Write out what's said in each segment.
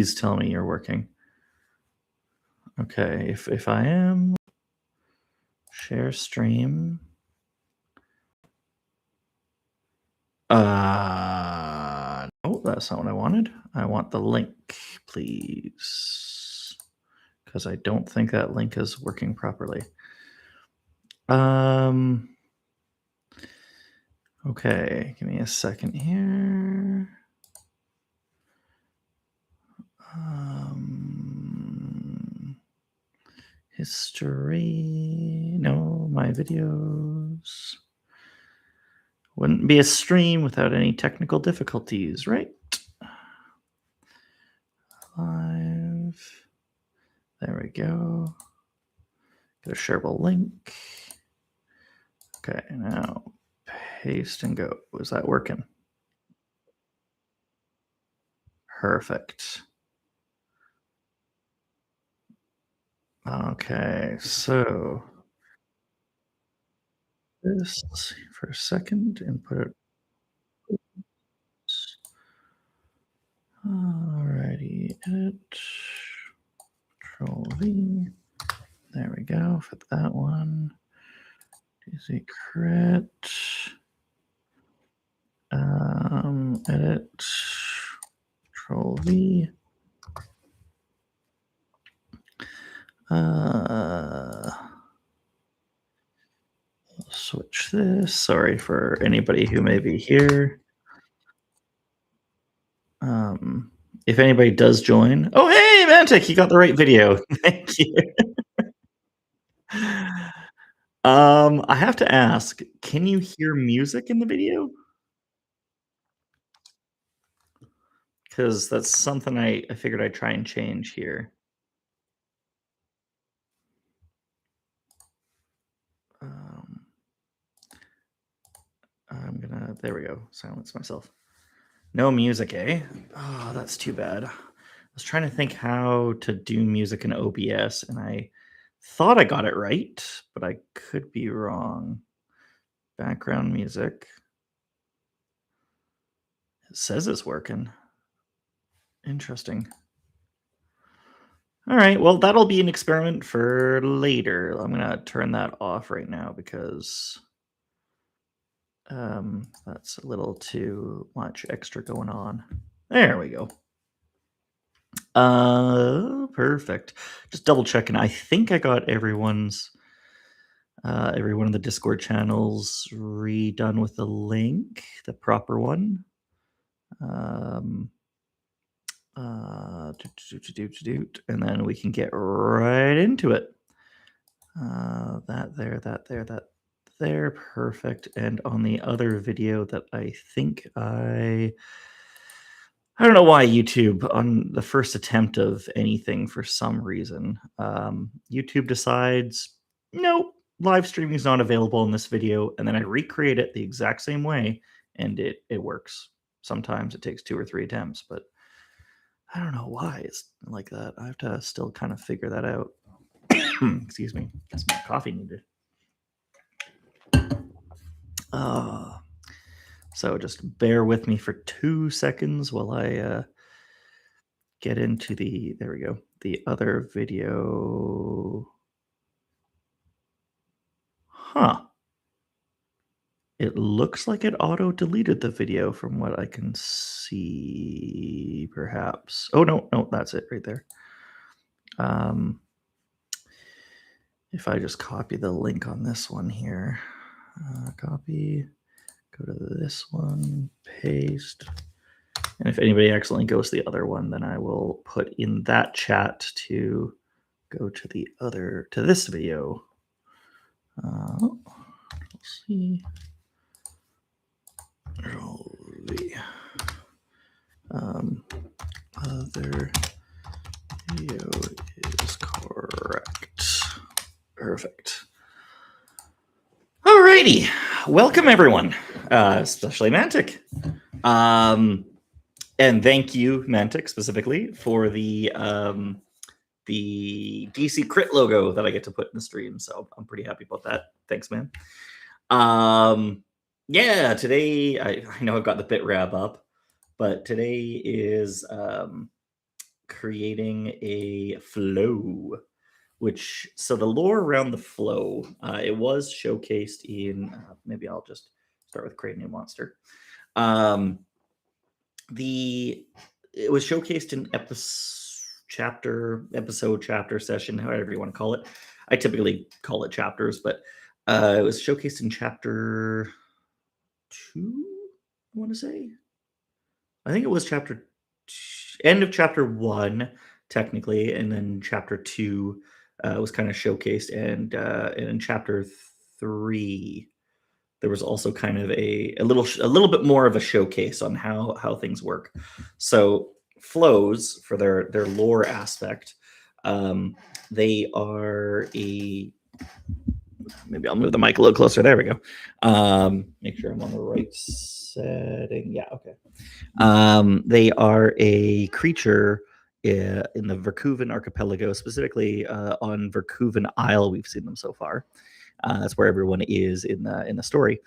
Please tell me you're working. Okay, if I am, share stream. No, that's not what I wanted. I want the link, please, because I don't think that link is working properly. Okay, give me a second here. History, no, my videos. Wouldn't be a stream without any technical difficulties, right? Live. There we go. Get a shareable link. Okay, now paste and go. Is that working? Perfect. Okay, so this for a second and put it. Alrighty, edit, Control V. There we go for that one. DZ crit. Edit, Control V. Switch this. Sorry for anybody who may be here. If anybody does join, oh hey Mantic, you got the right video. Thank you. I have to ask, can you hear music in the video? Because that's something I figured I'd try and change here. I'm gonna, there we go, silence myself. No music, eh? Oh, that's too bad. I was trying to think how to do music in OBS, and I thought I got it right, but I could be wrong. Background music. It says it's working. Interesting. All right, well, that'll be an experiment for later. I'm going to turn that off right now because that's a little too much extra going on. There we go. Perfect. Just double checking. I think I got every one of the Discord channels redone with the link, the proper one. And then we can get right into it. That there, perfect. And on the other video that I think I don't know why YouTube, on the first attempt of anything for some reason, YouTube decides, nope, live streaming is not available in this video. And then I recreate it the exact same way and it works. Sometimes it takes 2 or 3 attempts, but I don't know why it's like that. I have to still kind of figure that out. Excuse me. That's my coffee needed. So just bear with me for 2 seconds while I get into the, there we go, the other video. Huh. It looks like it auto-deleted the video from what I can see, perhaps. Oh, no, that's it right there. If I just copy the link on this one here, copy, go to this one, paste. And if anybody accidentally goes to the other one, then I will put in that chat to go to the other, to this video. Let's see. Other video is correct. Perfect. Alrighty, welcome everyone, especially Mantic. And thank you, Mantic, specifically for the DC Crit logo that I get to put in the stream. So I'm pretty happy about that. Thanks, man. Yeah, today I know I've got the bit wrap up, but today is creating a flow, so the lore around the flow, it was showcased in, maybe I'll just start with create a new monster. Um, the It was showcased in episode, chapter, session, however you want to call it. I typically call it chapters, but it was showcased in chapter 2, I want to say. I think it was end of chapter 1 technically, and then chapter 2 was kind of showcased, and in chapter 3 there was also kind of a little bit more of a showcase on how things work. So flows, for their lore aspect, um, they are a maybe I'll move the mic a little closer. There we go. Make sure I'm on the right setting. Yeah, okay. They are a creature in the Verkuven archipelago, specifically on Verkuven Isle. We've seen them so far. That's where everyone is in the story,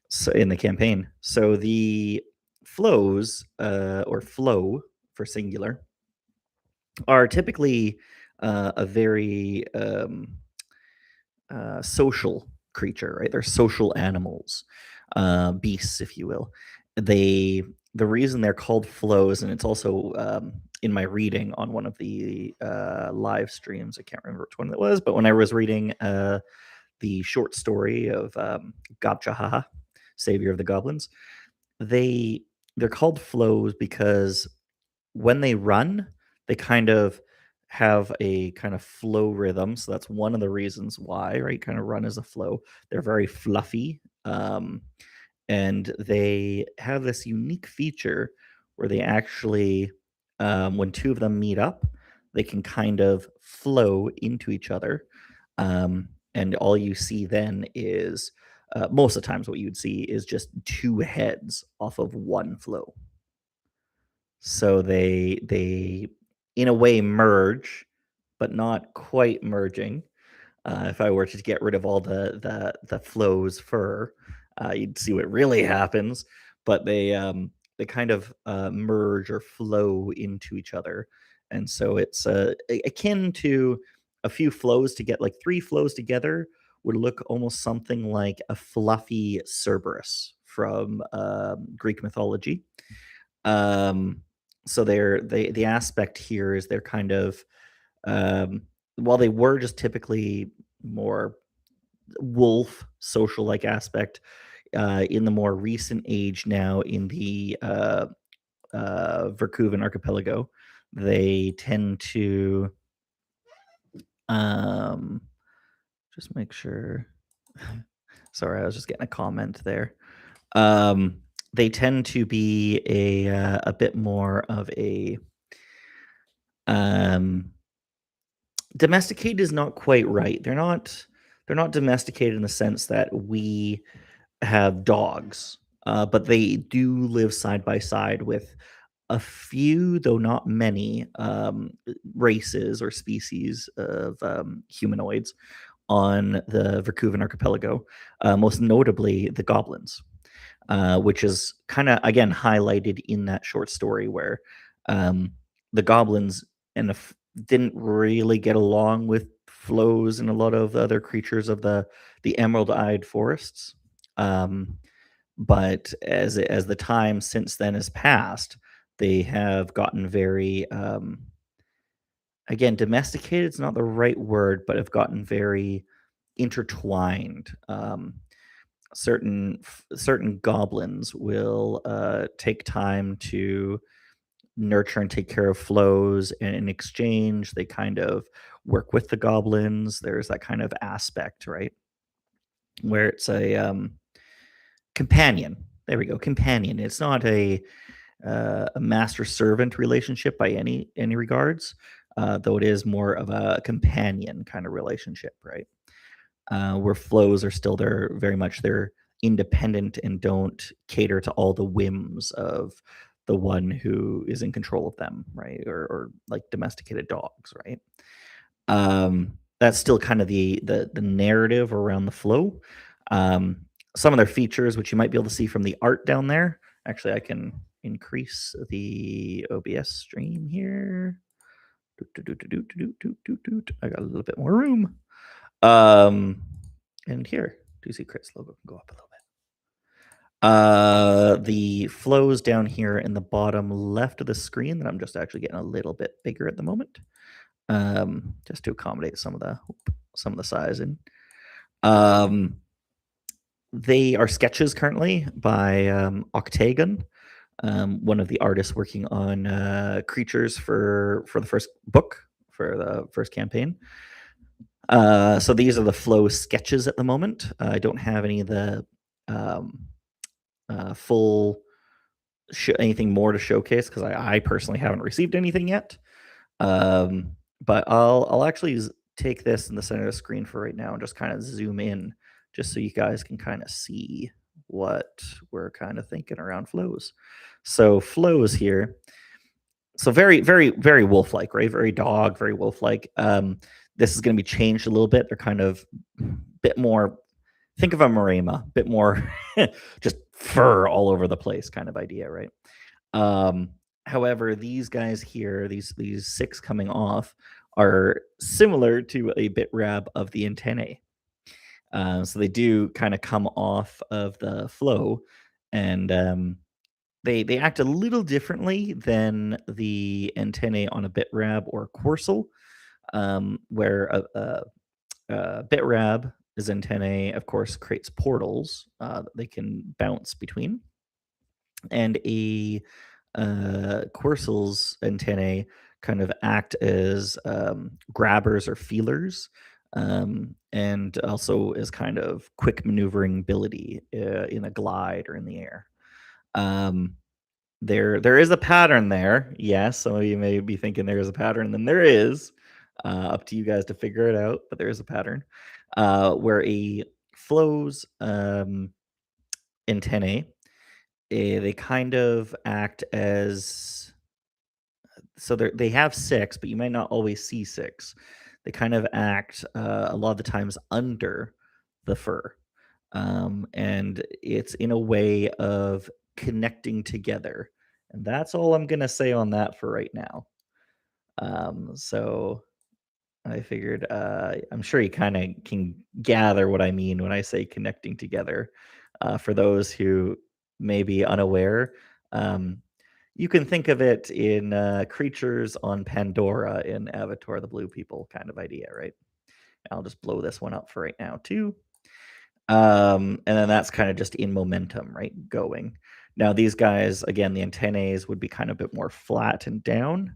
so in the campaign. So the flows, or flow for singular, are typically a very social creature, right? They're social animals, beasts, if you will. They The reason they're called flows, and it's also in my reading on one of the live streams. I can't remember which one it was, but when I was reading the short story of Gabchahaha, Savior of the Goblins, they they're called flows because when they run, they kind of have a kind of flow rhythm. So that's one of the reasons why, right? Kind of run as a flow. They're very fluffy. And they have this unique feature where they actually, when two of them meet up, they can kind of flow into each other. And all you see then is, most of the times, what you'd see is just two heads off of one flow. So they in a way merge, but not quite merging. If I were to get rid of all the flow's fur, you'd see what really happens. But they kind of merge or flow into each other, and so it's akin to a few flows to get like three flows together would look almost something like a fluffy Cerberus from Greek mythology. Um, so the aspect here is they're kind of, um, while they were just typically more wolf social like aspect, in the more recent age now in the Verkuven archipelago, they tend to, um, just make sure. Sorry, I was just getting a comment there. Um, they tend to be a bit more of a, um, domesticated is not quite right. They're not domesticated in the sense that we have dogs, but they do live side by side with a few, though not many, races or species of humanoids on the Verkuven archipelago, most notably the goblins, which is kind of again highlighted in that short story where um, the goblins didn't really get along with flows and a lot of other creatures of the emerald-eyed forests. Um, but as the time since then has passed, they have gotten very, again, domesticated. It's not the right word, but have gotten very intertwined. Certain goblins will take time to nurture and take care of flows, and in exchange they kind of work with the goblins. There's that kind of aspect, right, where it's a companion. There we go, companion. It's not a master servant relationship by any regards, though it is more of a companion kind of relationship, right? Where flows are still very much they're independent and don't cater to all the whims of the one who is in control of them, right? Or like domesticated dogs, right? That's still kind of the narrative around the flow. Some of their features, which you might be able to see from the art down there. Actually, I can increase the OBS stream here. I got a little bit more room. And here, do Secrets logo can go up a little bit. The flows down here in the bottom left of the screen that I'm just actually getting a little bit bigger at the moment, just to accommodate some of the size. And they are sketches currently by Octagon, one of the artists working on creatures for the first book, for the first campaign. So these are the flow sketches at the moment. I don't have any of the full anything more to showcase because I personally haven't received anything yet. But I'll actually take this in the center of the screen for right now and just kind of zoom in, just so you guys can kind of see what we're kind of thinking around flows. So flows here. So very, very, very wolf-like, right? Very dog, very wolf-like. This is going to be changed a little bit. They're kind of bit more. Think of a Marema, bit more just fur all over the place kind of idea, right? However, these guys here, these 6 coming off, are similar to a bit rab of the antennae. So they do kind of come off of the flow, and they act a little differently than the antennae on a bit rab or Quersal, where a bit rab is antennae, of course, creates portals that they can bounce between, and a Quersal's antennae kind of act as grabbers or feelers, and also as kind of quick maneuvering ability in a glide or in the air. Um, there is a pattern there. Yes, some of you may be thinking there is a pattern, then there is. Up to you guys to figure it out, but there is a pattern where a flows antennae, they kind of act as, so they have 6, but you might not always see 6. They kind of act a lot of the times under the fur, and it's in a way of connecting together. And that's all I'm gonna say on that for right now. So I figured I'm sure you kind of can gather what I mean when I say connecting together. For those who may be unaware, um, you can think of it in creatures on Pandora in Avatar: The Blue People kind of idea, right? I'll just blow this one up for right now too. And then that's kind of just in momentum, right? Going. Now, these guys, again, the antennae would be kind of a bit more flat and down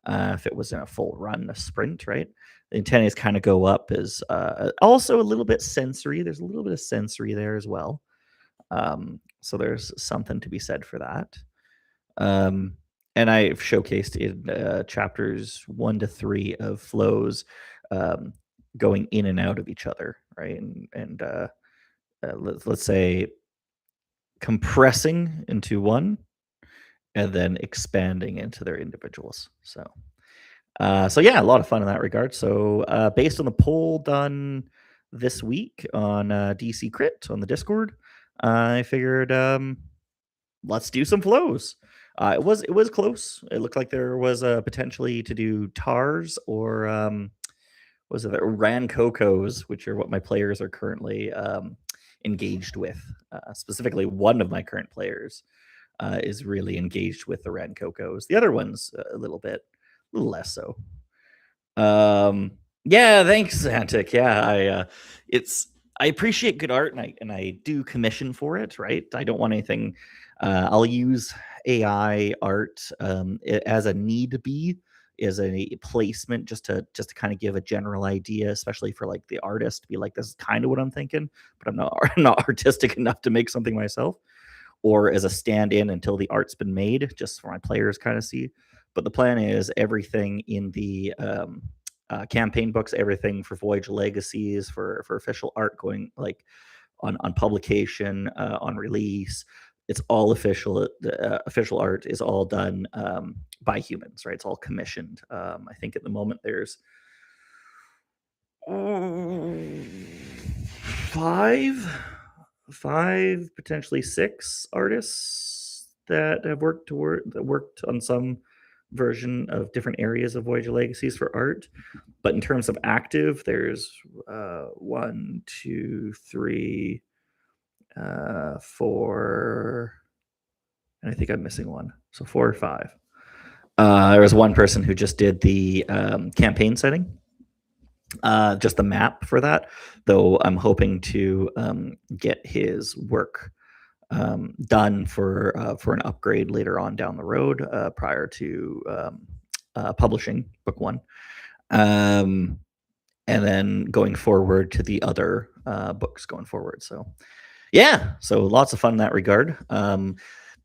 if it was in a full run, a sprint, right? The antennae kind of go up as also a little bit sensory. There's a little bit of sensory there as well. So there's something to be said for that. Um, and I've showcased in chapters 1 to 3 of flows um, going in and out of each other, right? And let's say compressing into one and then expanding into their individuals. So yeah, a lot of fun in that regard. So based on the poll done this week on DC Crit on the Discord, I figured let's do some flows. It was close. It looked like there was potentially to do tars or was it Rancocos, which are what my players are currently engaged with. Specifically, one of my current players is really engaged with the Rancocos. The other one's a little less so. Yeah, thanks, Antic. Yeah, I appreciate good art, and I do commission for it. Right, I don't want anything. I'll use AI art as a need be, as a placement, just to kind of give a general idea, especially for like the artist, to be like, this is kind of what I'm thinking, but I'm not I'm not artistic enough to make something myself, or as a stand-in until the art's been made, just for my players kind of see. But the plan is everything in the campaign books, everything for Voyage of Legacies, for official art going like on publication, on release. It's all official. The official art is all done by humans, right? It's all commissioned. I think at the moment there's 5, potentially 6 artists that have worked on some version of different areas of Voyage of Legacies for art. But in terms of active, there's 1, 2, 3, 4, and I think I'm missing one. So 4 or 5. There was one person who just did the campaign setting, just the map for that. Though I'm hoping to get his work done for an upgrade later on down the road, prior to publishing book 1, and then going forward to the other books going forward. So yeah, so lots of fun in that regard.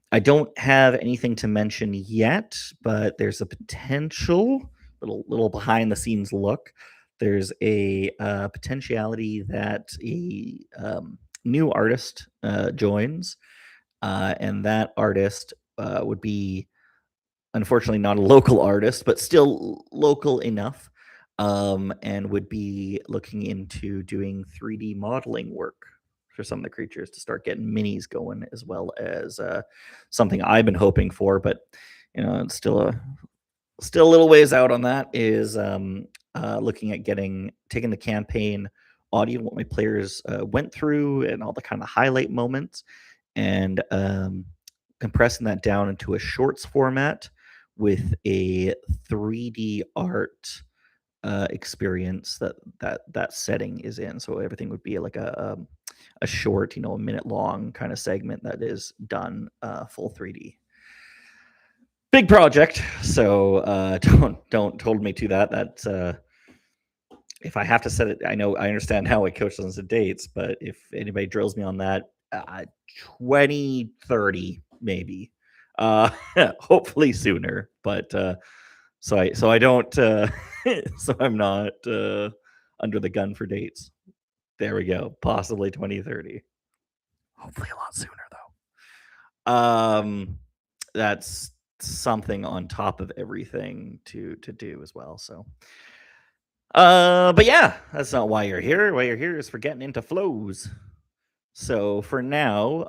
I don't have anything to mention yet, but there's a potential little behind the scenes look. There's a potentiality that a new artist joins, and that artist would be, unfortunately, not a local artist, but still local enough, and would be looking into doing 3D modeling work for some of the creatures to start getting minis going, as well as something I've been hoping for, but it's still a little ways out on that, is looking at taking the campaign audio, what my players went through, and all the kind of highlight moments, and compressing that down into a shorts format with a 3D art experience that setting is in. So everything would be like a short, a minute long kind of segment that is done full 3D. Big project, so don't hold me to that. That's if I have to set it, I understand how a coach doesn't set dates, but if anybody drills me on that, 2030 maybe, hopefully sooner. But so I don't, so I'm not under the gun for dates. There we go, possibly 2030. Hopefully a lot sooner though. That's something on top of everything to do as well. So but yeah, that's not why you're here. Why you're here is for getting into flows. So for now,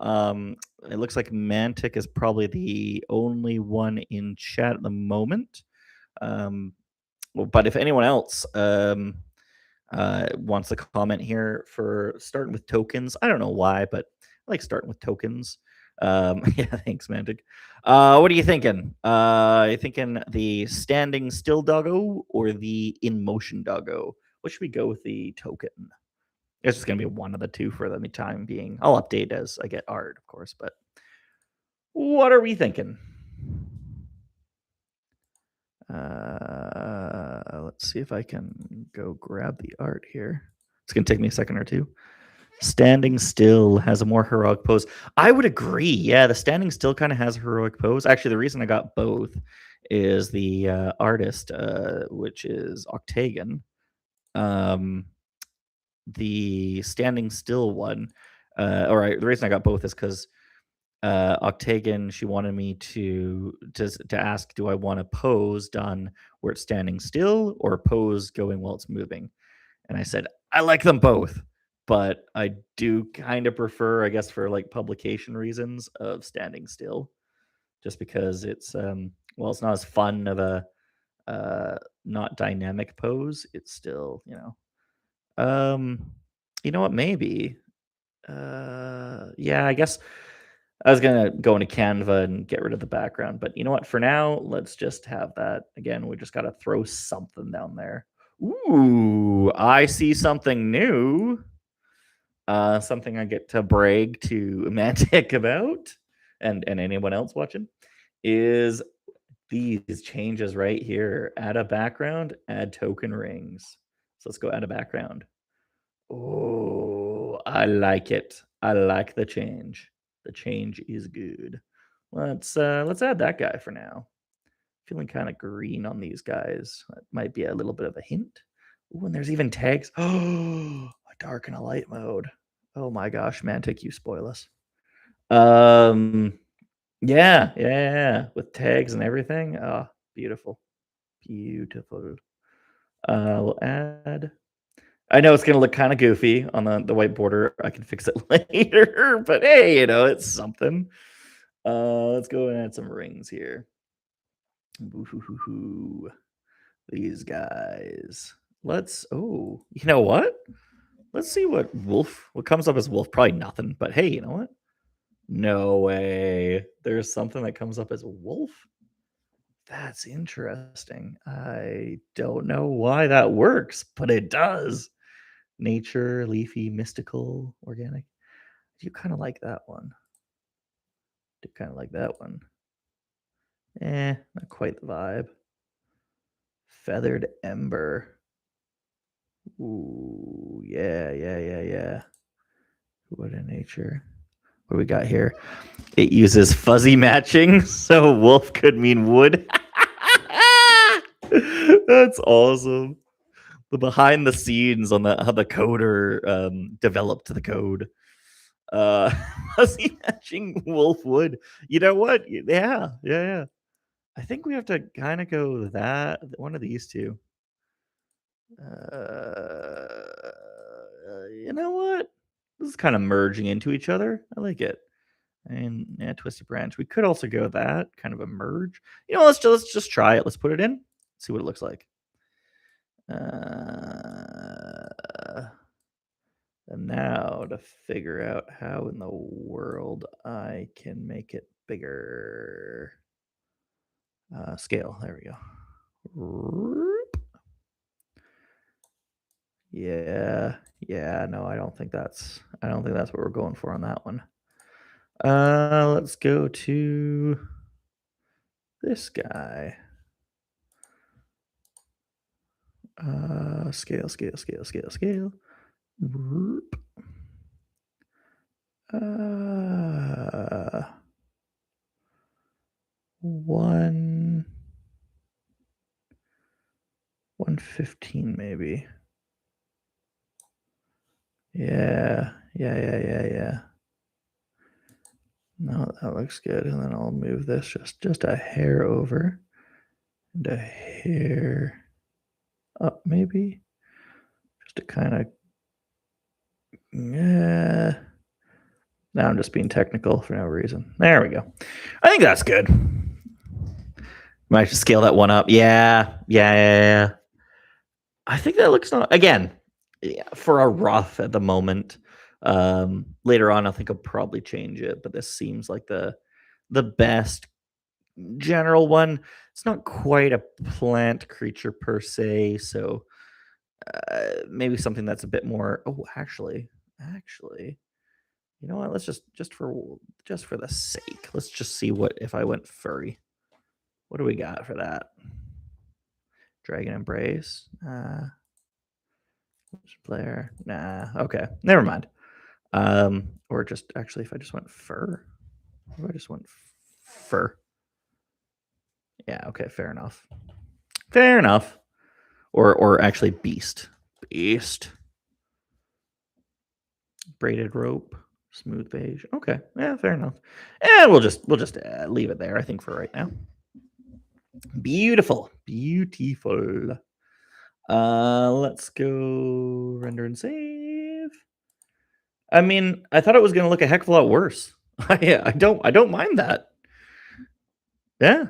it looks like Mantic is probably the only one in chat at the moment. But if anyone else wants to comment here for starting with tokens, I don't know why, but I like starting with tokens. Yeah, thanks, Mantic. What are you thinking? Are you thinking the standing still doggo or the in motion doggo? What should we go with the token? It's just gonna be one of the two for the time being. I'll update as I get art, of course, but what are we thinking? Let's see if I can go grab the art here. It's gonna take me a second or two. Standing still has a more heroic pose. I would agree. Yeah, the standing still kind of has a heroic pose. Actually, the reason I got both is the artist, which is Octagon. The standing still one, the reason I got both is because Octagon, she wanted me to ask, do I want a pose done where it's standing still or a pose going while it's moving? And I said, I like them both, but I do kind of prefer, I guess, for like publication reasons, of standing still, just because it's it's not as fun of a not dynamic pose. It's still, you know what, maybe yeah, I guess I was gonna go into Canva and get rid of the background, but you know what? For now, let's just have that. Again, we just gotta throw something down there. Ooh, I see something new. Something I get to brag to Mantic about, and anyone else watching, is these changes right here. Add a background, add token rings. So let's go add a background. Oh, I like it. I like the change. The change is good. Let's add that guy for now. Feeling kind of green on these guys. That might be a little bit of a hint. Ooh, and there's even tags. Oh, a dark and a light mode. Oh my gosh, Mantic, you spoil us. Yeah, with tags and everything. Oh, beautiful. Beautiful. We'll add. I know it's gonna look kind of goofy on the white border. I can fix it later, but hey, it's something. Let's go and add some rings here. Boo-hoo-hoo-hoo. These guys. You know what? Let's see what comes up as wolf. Probably nothing, but hey, you know what? No way. There's something that comes up as wolf? That's interesting. I don't know why that works, but it does. Nature, leafy, mystical, organic. Do you kind of like that one? Do kind of like that one? Not quite the vibe. Feathered ember. Ooh, yeah. What in nature? What do we got here? It uses fuzzy matching, so wolf could mean wood. That's awesome. The behind the scenes on how the coder developed the code. Fuzzy matching wolf wood. You know what? Yeah. I think we have to kind of go that one of these two. You know what? This is kind of merging into each other. I like it. And yeah, twisted branch. We could also go that kind of a merge. You know, let's just try it. Let's put it in. See what it looks like. And now to figure out how in the world I can make it bigger. Scale. There we go. Yeah. No, I don't think that's what we're going for on that one. Let's go to this guy. Scale. Whoop. 115 maybe. Yeah. No, that looks good. And then I'll move this just a hair over and a hair up maybe. Just to kind of, yeah. Now I'm just being technical for no reason. There we go. I think that's good. Might scale that one up. Yeah. I think that looks not again for a rough at the moment. Later on, I think I'll probably change it, but this seems like the best general one. It's not quite a plant creature per se, so maybe something that's a bit more. Oh, actually, you know what? Let's just for the sake, let's just see what if I went furry. What do we got for that? Dragon Embrace. Player. Nah. Okay. Never mind. Or just actually, if I just went fur. What if I just went fur? Yeah. Okay. Fair enough. Or actually, beast. Braided rope. Smooth beige. Okay. Yeah. Fair enough. And we'll just leave it there. I think for right now. Beautiful. Let's go render and save. I mean, I thought it was going to look a heck of a lot worse. I don't mind that. Yeah.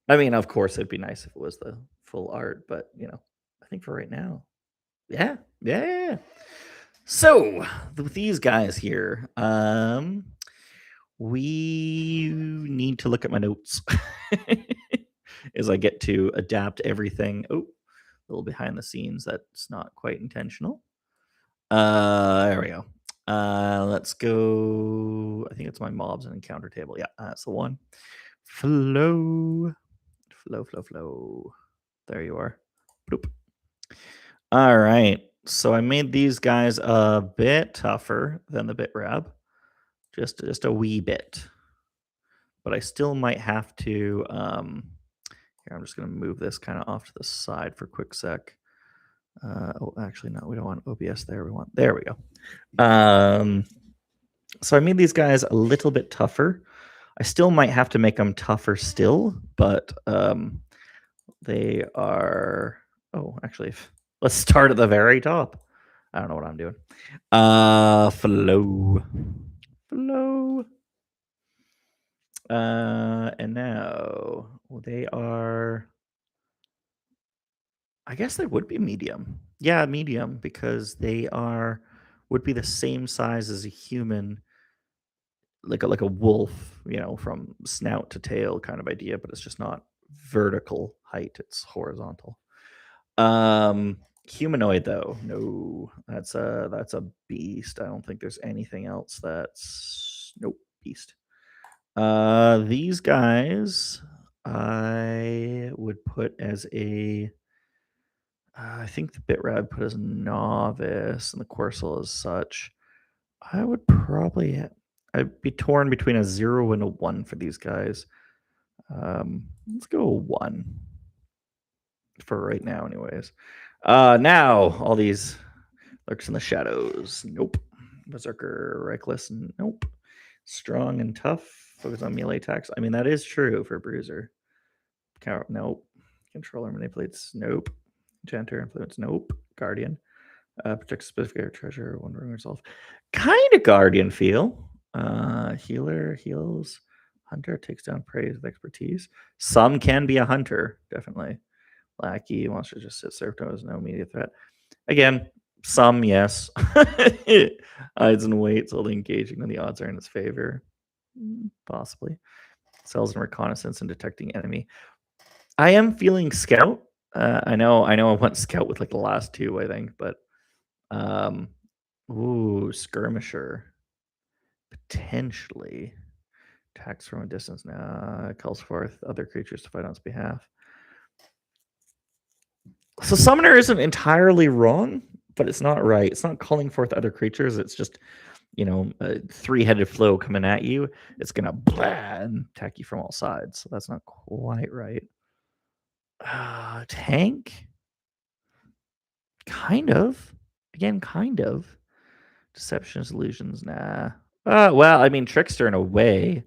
I mean, of course, it'd be nice if it was the full art, but I think for right now, yeah. So with these guys here, we need to look at my notes as I get to adapt everything. Oh, a little behind the scenes. That's not quite intentional. There we go. Let's go. I think it's my mobs and encounter table. Yeah, that's the one. Flow. There you are. Bloop. All right. So I made these guys a bit tougher than the BitRab, just a wee bit. But I still might have to. Here, I'm just going to move this kind of off to the side for a quick sec. Oh, actually, no, we don't want OBS there. There we go. So I made these guys a little bit tougher. I still might have to make them tougher still, but they are. Oh, actually, let's start at the very top. I don't know what I'm doing. Flow. And now They are. I guess they would be medium. Yeah, medium because they are would be the same size as a human, like a wolf, from snout to tail kind of idea, but it's just not vertical height, it's horizontal. Um Humanoid though. No, that's a beast. I don't think there's anything else that's nope, beast. These guys I would put as a I think the Bitrad put as novice and the Corsola as such. I would probably I'd be torn between a 0 and a 1 for these guys. Let's go 1 for right now anyways. Now all these lurks in the shadows. Nope. Berserker, reckless, nope. Strong and tough, focus on melee attacks. I mean, that is true for Bruiser. Nope. Controller manipulates, nope. Enchanter influence, nope. Guardian. Protects specific area treasure, one room resolve. Kind of Guardian feel. Healer heals. Hunter takes down prey with expertise. Some can be a hunter, definitely. Lackey, monster just sits there, has no immediate threat. Again, some, yes. Hides and waits, only engaging when the odds are in its favor. Possibly. Cells in reconnaissance and detecting enemy. I am feeling scout. I know I went scout with like the last two, I think, but skirmisher. Potentially. Attacks from a distance now. Calls forth other creatures to fight on its behalf. So summoner isn't entirely wrong, but it's not right. It's not calling forth other creatures. It's just, a three-headed flow coming at you. It's gonna blah and attack you from all sides. So that's not quite right. Tank? Kind of. Again, kind of. Deceptions, illusions, nah. Well, I mean, trickster in a way.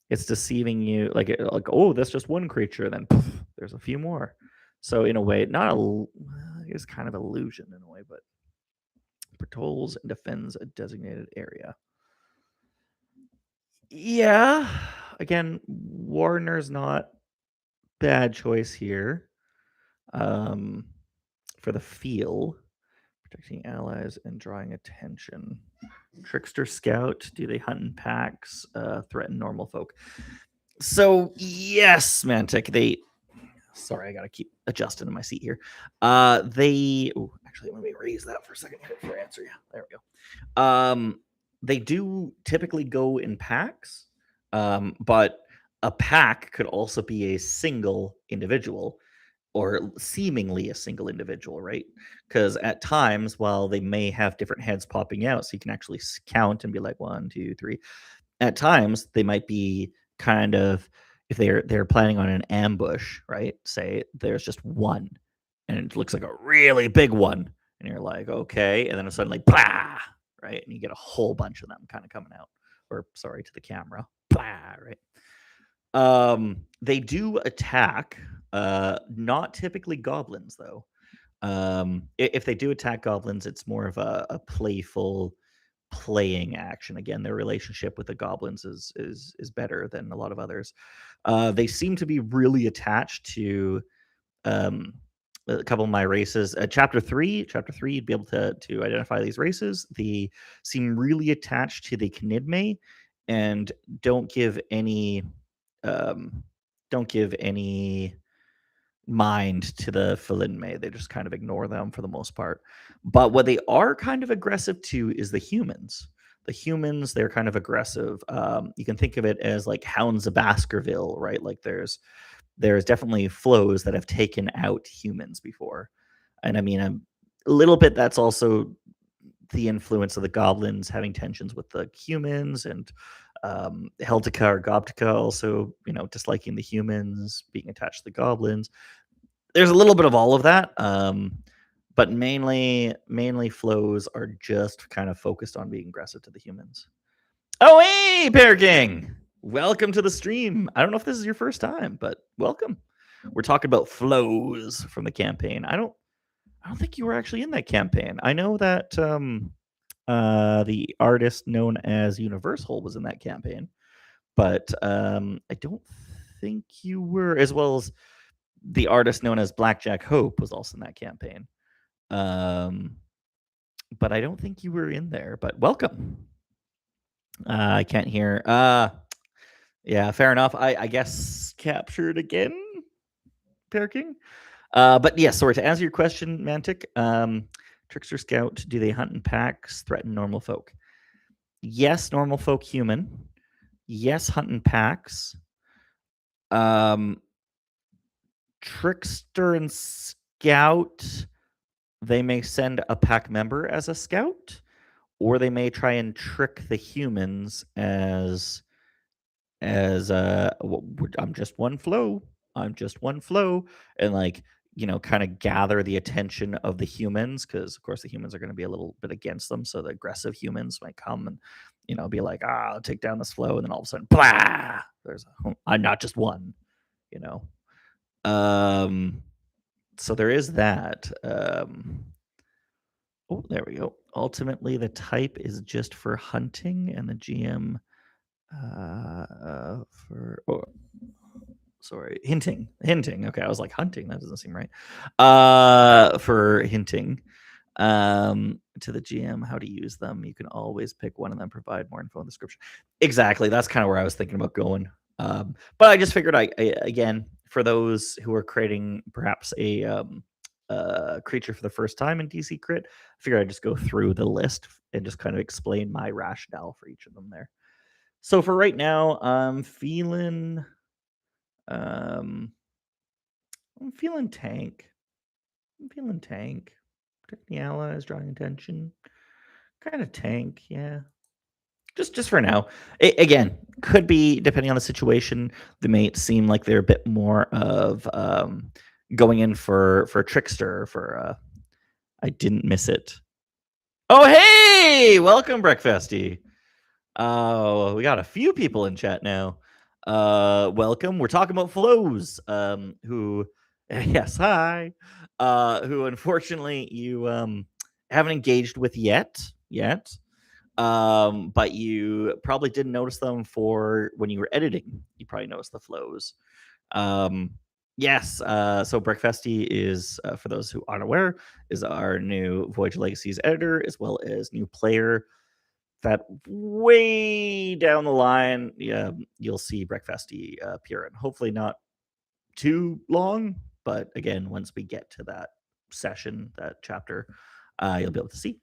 It's deceiving you, like oh, that's just one creature. Then poof, there's a few more. So in a way, not a, it's kind of illusion in a way, but patrols and defends a designated area. Yeah. Again, Warner's not bad choice here. For the feel, protecting allies and drawing attention. Trickster Scout, do they hunt in packs? Threaten normal folk. So yes, Mantic, they. Sorry, I gotta keep adjusting in my seat here. Actually, let me raise that for a second here for answer. Yeah, there we go. They do typically go in packs, but a pack could also be a single individual or seemingly a single individual, right? Because at times, while they may have different heads popping out, so you can actually count and be like 1, 2, 3. At times, they might be kind of if they're planning on an ambush, right? Say there's just one, and it looks like a really big one, and you're like, okay, and then suddenly, blah, right, and you get a whole bunch of them kind of coming out, or sorry to the camera, blah, right. They do attack, not typically goblins though. If they do attack goblins, it's more of a playful playing action. Again, their relationship with the goblins is better than a lot of others. They seem to be really attached to a couple of my races. Chapter 3, you'd be able to identify these races. They seem really attached to the Knidme and don't give any um, mind to the Felinme. They just kind of ignore them for the most part. But what they are kind of aggressive to is the humans. The humans, they're kind of aggressive. You can think of it as like Hounds of Baskerville, right? Like there's definitely flows that have taken out humans before. And I mean, a little bit that's also the influence of the goblins having tensions with the humans and Heltica or Gobtica also, disliking the humans, being attached to the goblins. There's a little bit of all of that, but mainly flows are just kind of focused on being aggressive to the humans. Oh, hey, Pear King! Welcome to the stream. I don't know if this is your first time, but welcome. We're talking about flows from the campaign. I don't think you were actually in that campaign. I know that the artist known as Universal was in that campaign, but I don't think you were, as well as the artist known as Blackjack Hope was also in that campaign. But I don't think you were in there. But welcome. I can't hear. Yeah, fair enough. I guess captured again, Pear King. But yeah, sorry, to answer your question, Mantic, Trickster Scout, do they hunt in packs, threaten normal folk? Yes, normal folk human. Yes, hunt in packs. Trickster and Scout, they may send a pack member as a scout, or they may try and trick the humans as I'm just one flow. I'm just one flow, and like kind of gather the attention of the humans, because of course the humans are going to be a little bit against them. So the aggressive humans might come and be like, I'll take down this flow, and then all of a sudden, blah! I'm not just one, you know. So there is that. Oh, there we go. Ultimately, the type is just for hunting, and the GM hinting. Okay, I was like, hunting, that doesn't seem right. For hinting to the GM how to use them. You can always pick one and then provide more info in the description. Exactly, that's kind of where I was thinking about going. But I just figured, I again, for those who are creating perhaps a creature for the first time in DC Crit, I figured I'd just go through the list and just kind of explain my rationale for each of them there. So for right now, I'm feeling tank. Protecting the allies, drawing attention. Kind of tank, yeah. Just for now. Again, could be, depending on the situation, they may seem like they're a bit more of going in for Trickster, for I didn't miss it. Oh, hey! Welcome, Breakfasty. Oh, we got a few people in chat now. Welcome. We're talking about flows. Who yes, hi. Who unfortunately you haven't engaged with yet. But you probably didn't notice them for when you were editing. You probably noticed the flows. Yes. So Breakfasty is, for those who aren't aware, is our new Voyage of Legacies editor, as well as new player. That way down the line, yeah, you'll see Breakfasty appear, and hopefully not too long. But again, once we get to that session, that chapter, you'll be able to see.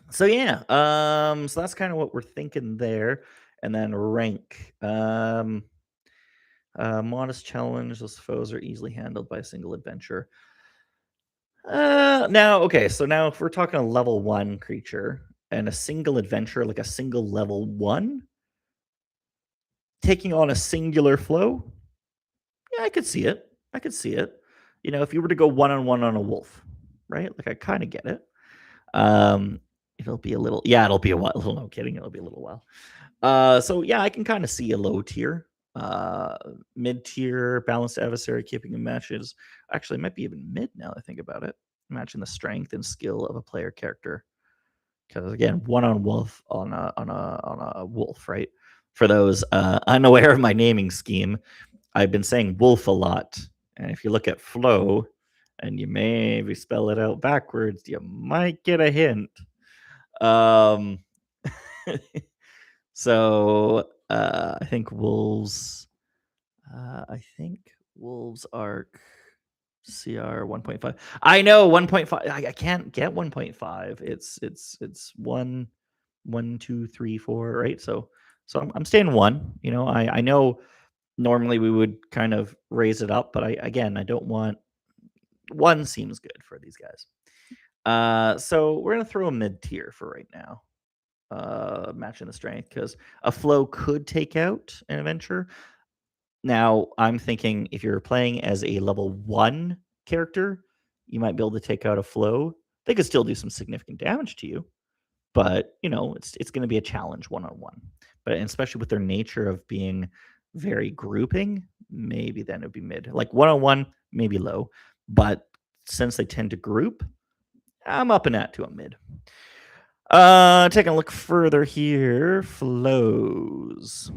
So yeah, so that's kind of what we're thinking there. And then rank. Modest challenge. Those foes are easily handled by a single adventure. Now, okay, so now if we're talking a level 1 creature and a single adventure, like a single level 1, taking on a singular flow, yeah, I could see it. If you were to go one-on-one on a wolf, right? Like, I kind of get it. It'll be a little, it'll be a while. No kidding, it'll be a little while. So yeah, I can kind of see a low tier, mid tier, balanced adversary, keeping in matches. Actually, it might be even mid now that I think about it. Matching the strength and skill of a player character. Because again, one on wolf on a wolf, right? For those unaware of my naming scheme, I've been saying wolf a lot, and if you look at flow, and you maybe spell it out backwards, you might get a hint. So I think wolves. Are CR 1.5. I know 1.5. I can't get 1.5. It's 1, 2, 3, 4, right? So I'm staying 1. I know normally we would kind of raise it up, but I don't want 1. Seems good for these guys. So we're gonna throw a mid tier for right now. Matching the strength, because a flow could take out an adventure. Now, I'm thinking if you're playing as a level 1 character, you might be able to take out a flow. They could still do some significant damage to you, but it's going to be a challenge one-on-one. But especially with their nature of being very grouping, maybe then it'd be mid. Like one-on-one, maybe low. But since they tend to group, I'm upping that to a mid. Taking a look further here, flows.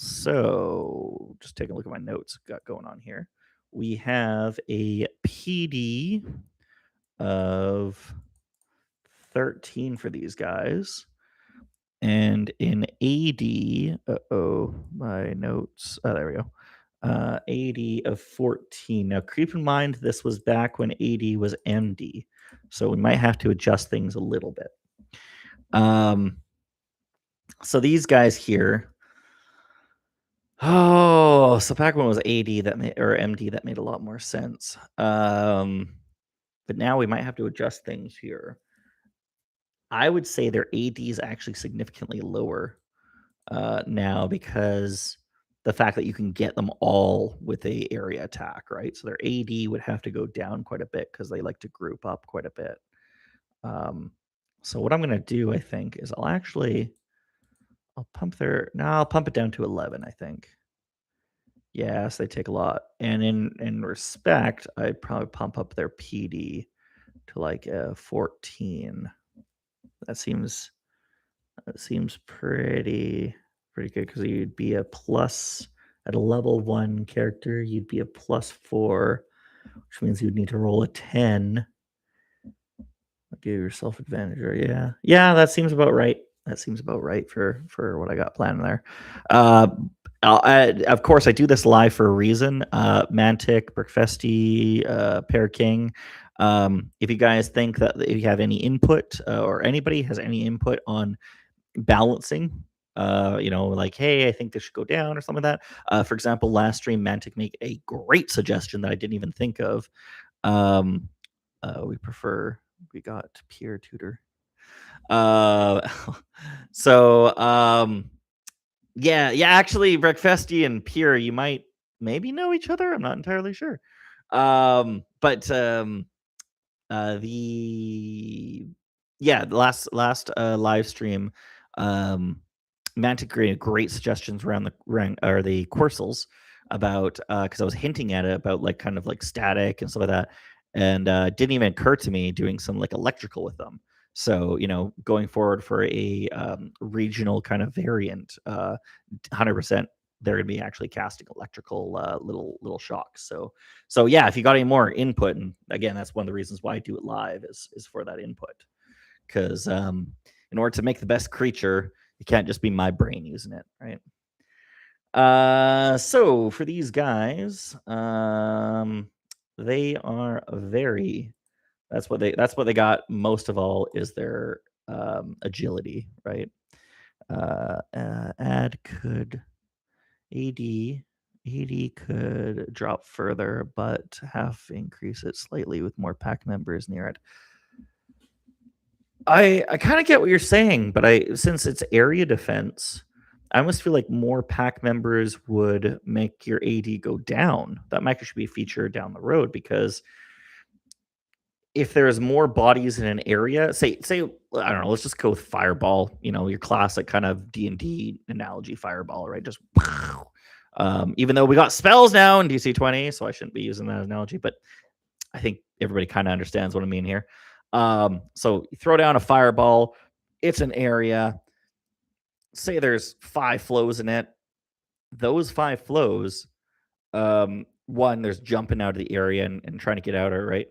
So just taking a look at my notes got going on here. We have a PD of 13 for these guys. And in AD, my notes. Oh, there we go. AD of 14. Now, keep in mind, this was back when AD was MD. So we might have to adjust things a little bit. So these guys here. Oh, so back when it was AD or MD, that made a lot more sense. But now we might have to adjust things here. I would say their AD is actually significantly lower now because the fact that you can get them all with a area attack, right? So their AD would have to go down quite a bit because they like to group up quite a bit. So what I'm going to do, I think, is I'll pump it down to 11, I think. Yes, they take a lot. And in respect, I'd probably pump up their PD to like 14. That seems pretty good because you'd be a plus at a level 1 character, you'd be a +4, which means you'd need to roll a 10. Give yourself advantage, or yeah, that seems about right. That seems about right for what I got planned there. Of course, I do this live for a reason. Mantic, Brickfesty, Pear King. If you guys think that if you have any input or anybody has any input on balancing, like, hey, I think this should go down or something like that. For example, last stream, Mantic made a great suggestion that I didn't even think of. We got peer tutor. So yeah, actually, Breakfasty and Peer, you might maybe know each other. I'm not entirely sure. But the last live stream, Mantic created great suggestions around the Quircels about because I was hinting at it about like kind of like static and stuff like that, and it didn't even occur to me doing some like electrical with them. So going forward for a regional kind of variant, 100% they're going to be actually casting electrical little shocks. So yeah, if you got any more input, and again, that's one of the reasons why I do it live is for that input, because in order to make the best creature, it can't just be my brain using it, right? So for these guys, they are very. That's what they got most of all is their agility, right? Ad could AD could drop further, but increase it slightly with more pack members near it. I kind of get what you're saying, but since it's area defense, I almost feel like more pack members would make your AD go down. That might actually be a feature down the road, because if there's more bodies in an area, say I don't know, let's just go with Fireball. Your classic kind of D&D analogy, Fireball, right? Just even though we got spells now in DC 20, so I shouldn't be using that analogy, but I think everybody kind of understands what I mean here. So you throw down a Fireball, it's an area. Say there's 5 flows in it. Those 5 flows, one, there's jumping out of the area and trying to get out, right?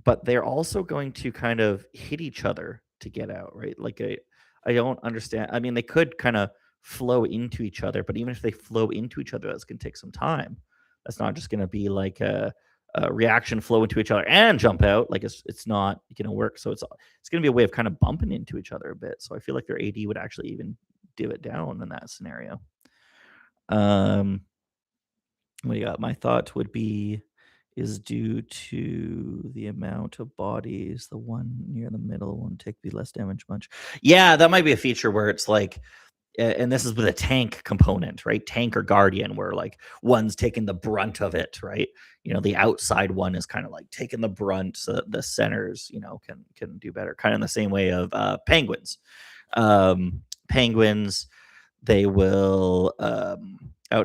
But they're also going to kind of hit each other to get out, right? Like I don't understand. I mean, they could kind of flow into each other, but even if they flow into each other, that's going to take some time. That's not just going to be like a reaction flow into each other and jump out. Like it's not going to work. So it's going to be a way of kind of bumping into each other a bit. So I feel like their AD would actually even div it down in that scenario. What do you got? My thought would be is due to the amount of bodies. The one near the middle won't take the less damage much. Yeah, that might be a feature where it's like, and this is with a tank component, right? Tank or Guardian, where like one's taking the brunt of it, right? The outside one is kind of like taking the brunt, so that the centers, can do better. Kind of in the same way of penguins. Penguins, they will out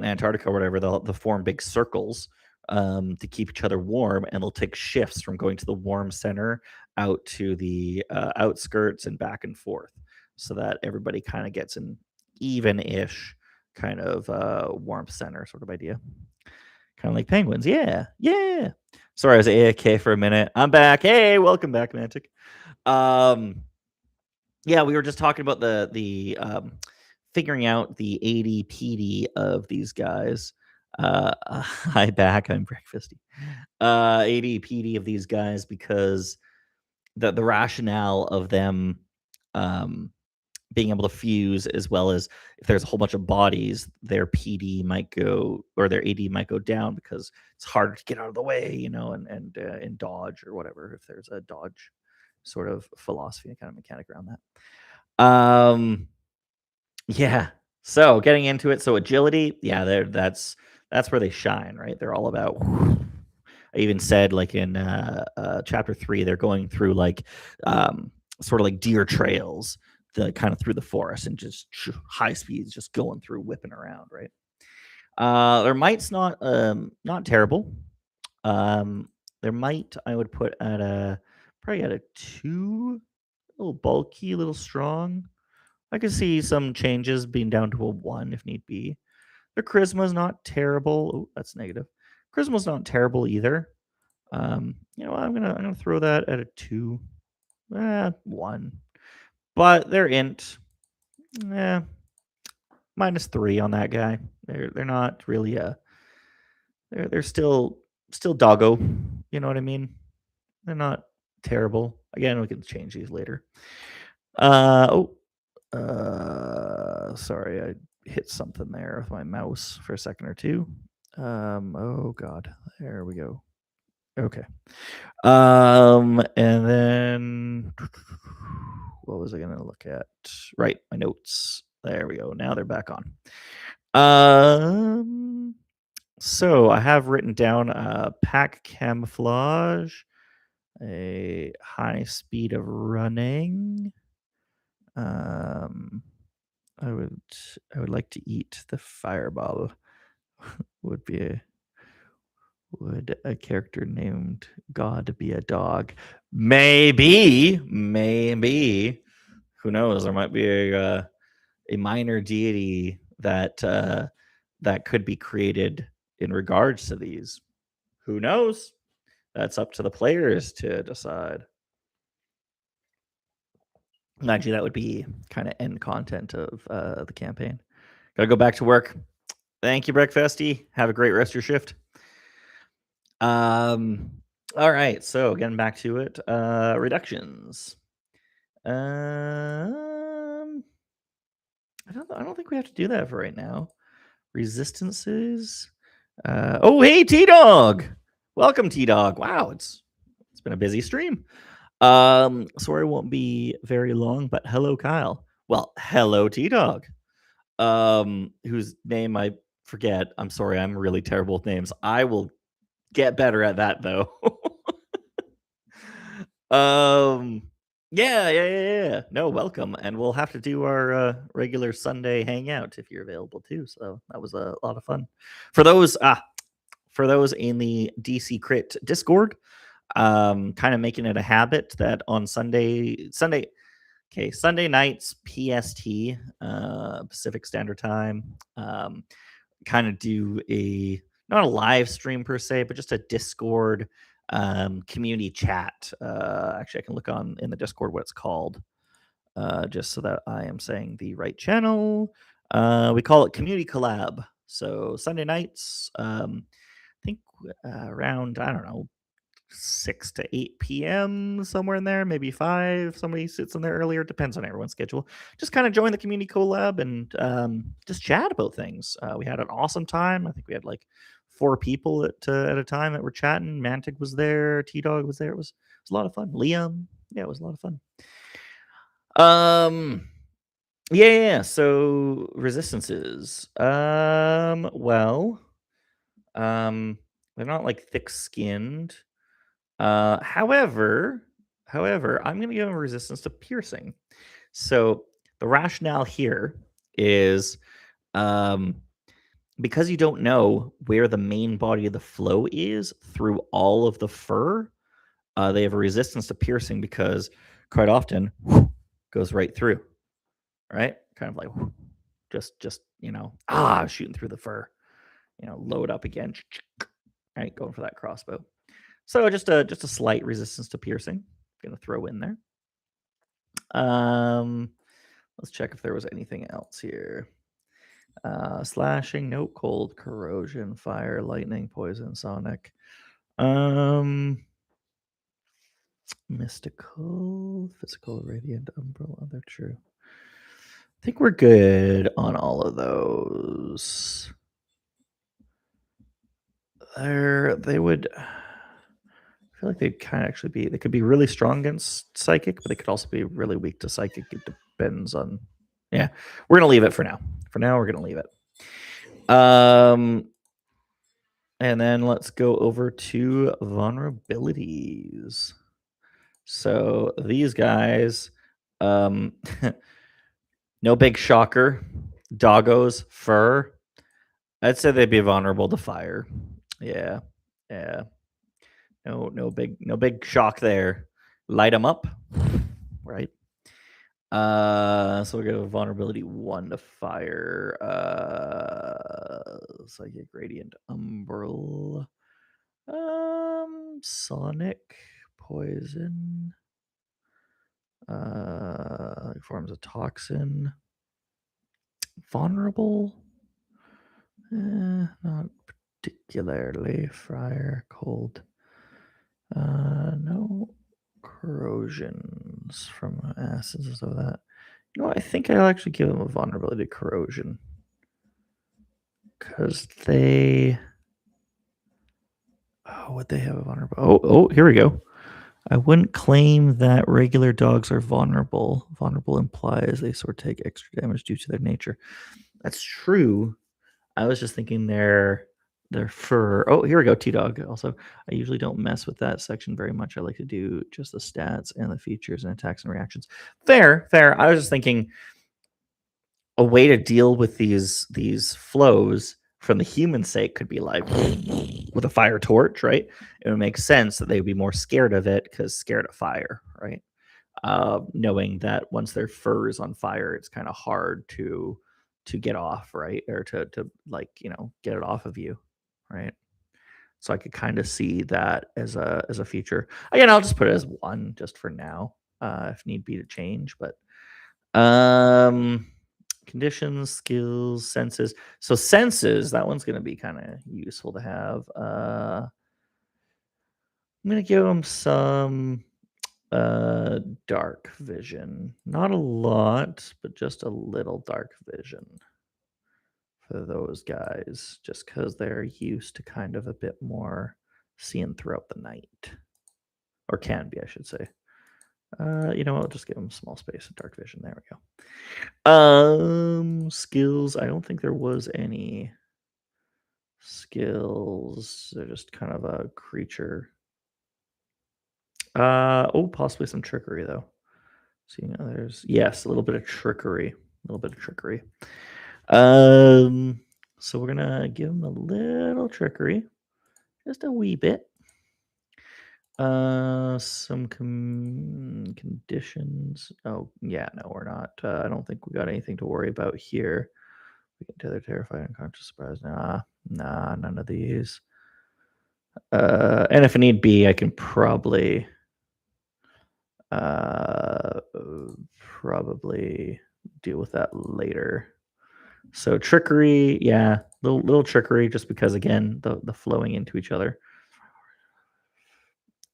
in Antarctica or whatever, they'll form big circles to keep each other warm, and they'll take shifts from going to the warm center out to the outskirts and back and forth, so that everybody kind of gets an even-ish kind of warmth center sort of idea. Kind of like penguins. Yeah. Yeah. Sorry, I was AFK for a minute. I'm back. Hey, welcome back, Mantic. Yeah, we were just talking about the figuring out the AD/PD of these guys. Hi back. I'm breakfasty. AD/PD of these guys because the rationale of them um, being able to fuse, as well as if there's a whole bunch of bodies, their PD might go, or their AD might go down because it's harder to get out of the way, and dodge or whatever. If there's a dodge sort of philosophy and kind of mechanic around that. Yeah. So getting into it, so agility, yeah, that's where they shine, right? They're all about. I even said, like, in chapter 3, they're going through like sort of like deer trails, the kind of through the forest, and just high speeds, just going through, whipping around, right? Their might's not terrible. Their might I would put at probably at a 2, a little bulky, a little strong. I could see some changes being down to a 1 if need be. Their charisma's not terrible. Oh, that's negative. Charisma's not terrible either. I'm gonna throw that at a 2, 1. But their int, -3 on that guy. They're not really they're still doggo. You know what I mean? They're not terrible. Again, we can change these later. Sorry, I hit something there with my mouse for a second or two. Oh god, there we go. Okay. And then what was I gonna look at? Right, my notes. There we go. Now they're back on. So I have written down pack camouflage, a high speed of running. I would like to eat the fireball. Would a character named God be a dog? Maybe. Who knows? There might be a minor deity that could be created in regards to these. Who knows? That's up to the players to decide. Imagine that would be kind of end content of the campaign. Gotta go back to work. Thank you, Breakfasty. Have a great rest of your shift. All right, so getting back to it, reductions. I don't think we have to do that for right now. Resistances. Oh, hey, T-Dog. Welcome, T-Dog. Wow, it's been a busy stream. Sorry, won't be very long, but hello, Kyle. Well, hello, T-Dog. Whose name I forget. I'm sorry, I'm really terrible with names. I will get better at that though. Yeah. No, welcome, and we'll have to do our regular Sunday hangout if you're available too. So that was a lot of fun. For those in the DC Crit Discord, kind of making it a habit that on Sunday nights PST, Pacific Standard Time, kind of do not a live stream per se, but just a Discord community chat. Actually, I can look in the Discord what it's called, just so that I am saying the right channel. We call it Community Collab. So Sunday nights, I think around, I don't know, 6 to 8 p.m., somewhere in there, maybe 5. Somebody sits in there earlier. Depends on everyone's schedule. Just kind of join the community collab and just chat about things. We had an awesome time. I think we had like 4 people at a time that were chatting. Mantic was there. T-Dog was there. It was a lot of fun. Liam. Yeah, it was a lot of fun. Yeah. So resistances. Well, they're not like thick-skinned. However, I'm going to give them resistance to piercing. So the rationale here is because you don't know where the main body of the flow is through all of the fur, they have a resistance to piercing because quite often goes right through, right? Kind of like just shooting through the fur. Load up again. Right, going for that crossbow. So just a slight resistance to piercing. Gonna throw in there. Let's check if there was anything else here. Slashing, no. Cold, corrosion, fire, lightning, poison, sonic. Mystical, physical, radiant, umbrella. They're true. I think we're good on all of those. They would. I feel like they'd kind of actually be. They could be really strong against psychic, but they could also be really weak to psychic. It depends on. Yeah, we're gonna leave it for now. For now, we're gonna leave it. And then let's go over to vulnerabilities. So these guys, no big shocker. Doggos, fur. I'd say they'd be vulnerable to fire. Yeah. No big shock there. Light them up, right? So we're gonna have vulnerability 1 to fire. Psychic, radiant, umbral, sonic, poison, forms of toxin, vulnerable. Not particularly. Fire, cold. No corrosions from acids and stuff like that. I think I'll actually give them a vulnerability to corrosion. Because they... Oh, would they have a vulnerable... Oh, here we go. I wouldn't claim that regular dogs are vulnerable. Vulnerable implies they sort of take extra damage due to their nature. That's true. I was just thinking their fur. Oh, here we go. T-Dog. Also, I usually don't mess with that section very much. I like to do just the stats and the features and attacks and reactions. Fair. I was just thinking a way to deal with these flows from the human sake could be like with a fire torch, right? It would make sense that they would be more scared of it because scared of fire, right? Knowing that once their fur is on fire, it's kind of hard to get off, right? Or to like, get it off of you, right? So I could kind of see that as a feature. Again, I'll just put it as 1 just for now, if need be to change. But conditions, skills, senses. So senses, that one's going to be kind of useful to have. I'm going to give them some dark vision. Not a lot, but just a little dark vision for those guys, just because they're used to kind of a bit more seeing throughout the night. Or can be, I should say. I'll just give them small space and dark vision. There we go. Skills. I don't think there was any skills. They're just kind of a creature. Possibly some trickery though. So there's a little bit of trickery. So we're gonna give them a little trickery, just a wee bit. Some conditions. Oh yeah, no, we're not. I don't think we got anything to worry about here. We can tether, terrified, unconscious, surprise. Nah, none of these. And if need be, I can probably deal with that later. So trickery, yeah, little trickery, just because again the flowing into each other.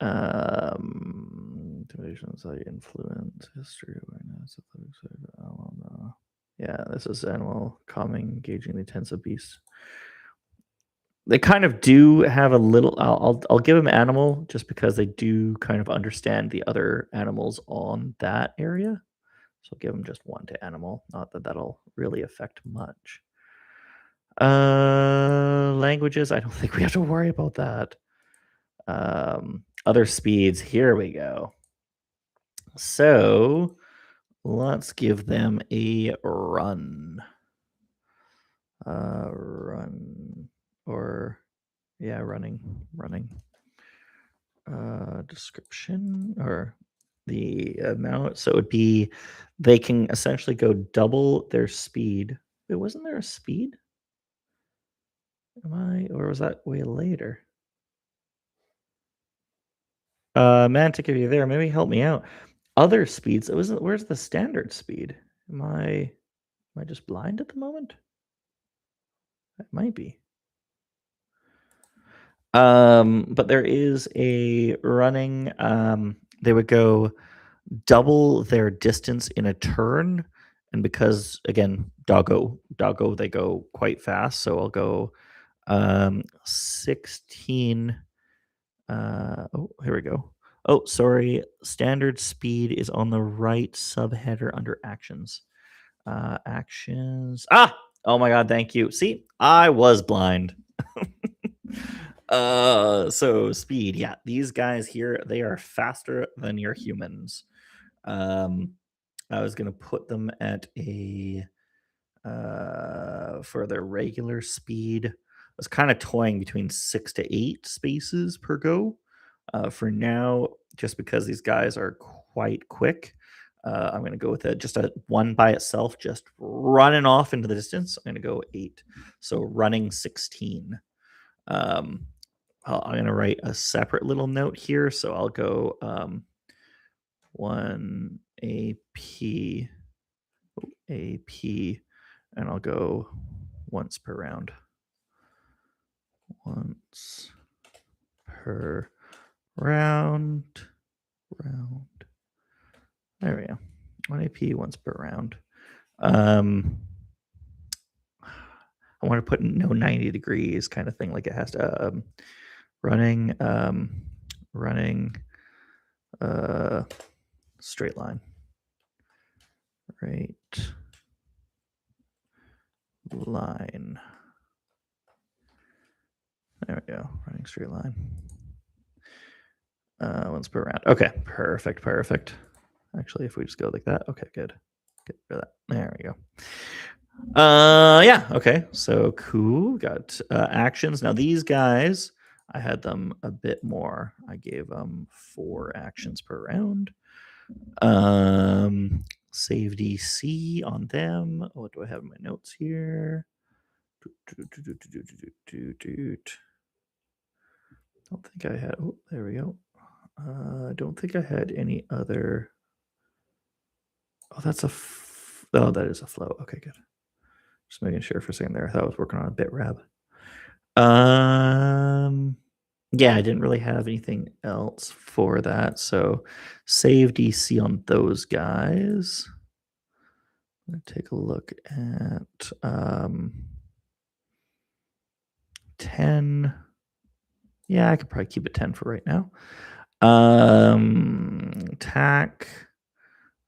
Intimidation, influence, history, awareness. I don't know. Yeah, this is animal calming, engaging the intensive beast. They kind of do have a little. I'll give them animal just because they do kind of understand the other animals on that area. So I'll give them just 1 to animal. Not that that'll really affect much. Languages. I don't think we have to worry about that. Other speeds. Here we go. So let's give them a run. Run or running. Description or the amount. So it would be they can essentially go double their speed Wait, wasn't there a speed? Or was that way later? Mantic, if you're there, maybe help me out. Other speeds. It wasn't. Where's the standard speed? Am I just blind at the moment? It might be. But there is a running. They would go double their distance in a turn, and because again, doggo, they go quite fast. So I'll go 16. Oh, here we go. Oh, sorry. Standard speed is on the right subheader under actions. Actions. Ah! Oh my god, thank you. See, I was blind. So speed. Yeah, these guys here, they are faster than your humans. I was gonna put them at a for their regular speed. I was kind of toying between 6 to 8 spaces per go. For now, just because these guys are quite quick, I'm going to go with just a one by itself, just running off into the distance. I'm going to go 8. So running 16. I'm going to write a separate little note here. So I'll go 1 AP, AP, and I'll go once per round. Once per round. There we go. 1 AP once per round. I want to put no 90 degrees kind of thing, like it has to running straight line. Right line. There we go. Running straight line. Once per round. Okay, perfect. Actually, if we just go like that, okay, good. Get rid of that. There we go. Yeah, okay. So cool. Got actions. Now these guys, I had them a bit more. I gave them 4 actions per round. Save DC on them. What do I have in my notes here? Don't think I had. Oh, there we go. I don't think I had any other. Oh, that's a. Oh, that is a flow. Okay, good. Just making sure for a second there. I thought I was working on a bit rab. Yeah, I didn't really have anything else for that. So save DC on those guys. I'm gonna take a look at 10. Yeah, I could probably keep it 10 for right now. Attack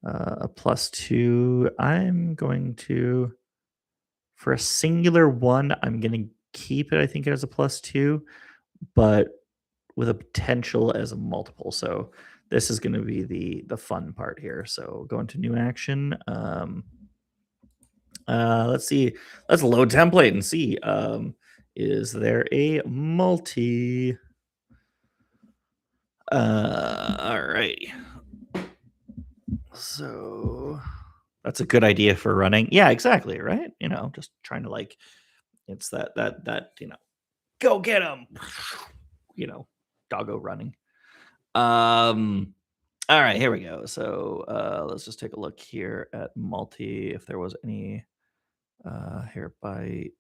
a +2. I'm going to, for a singular one, I'm going to keep it, I think, as a +2, but with a potential as a multiple. So this is going to be the fun part here. So go into new action. Let's see. Let's load template and see. Is there a multi? All righty. So that's a good idea for running. Yeah, exactly. Right. Just trying to it's that go get him. Doggo running. All right, here we go. So let's just take a look here at multi. If there was any hair bite,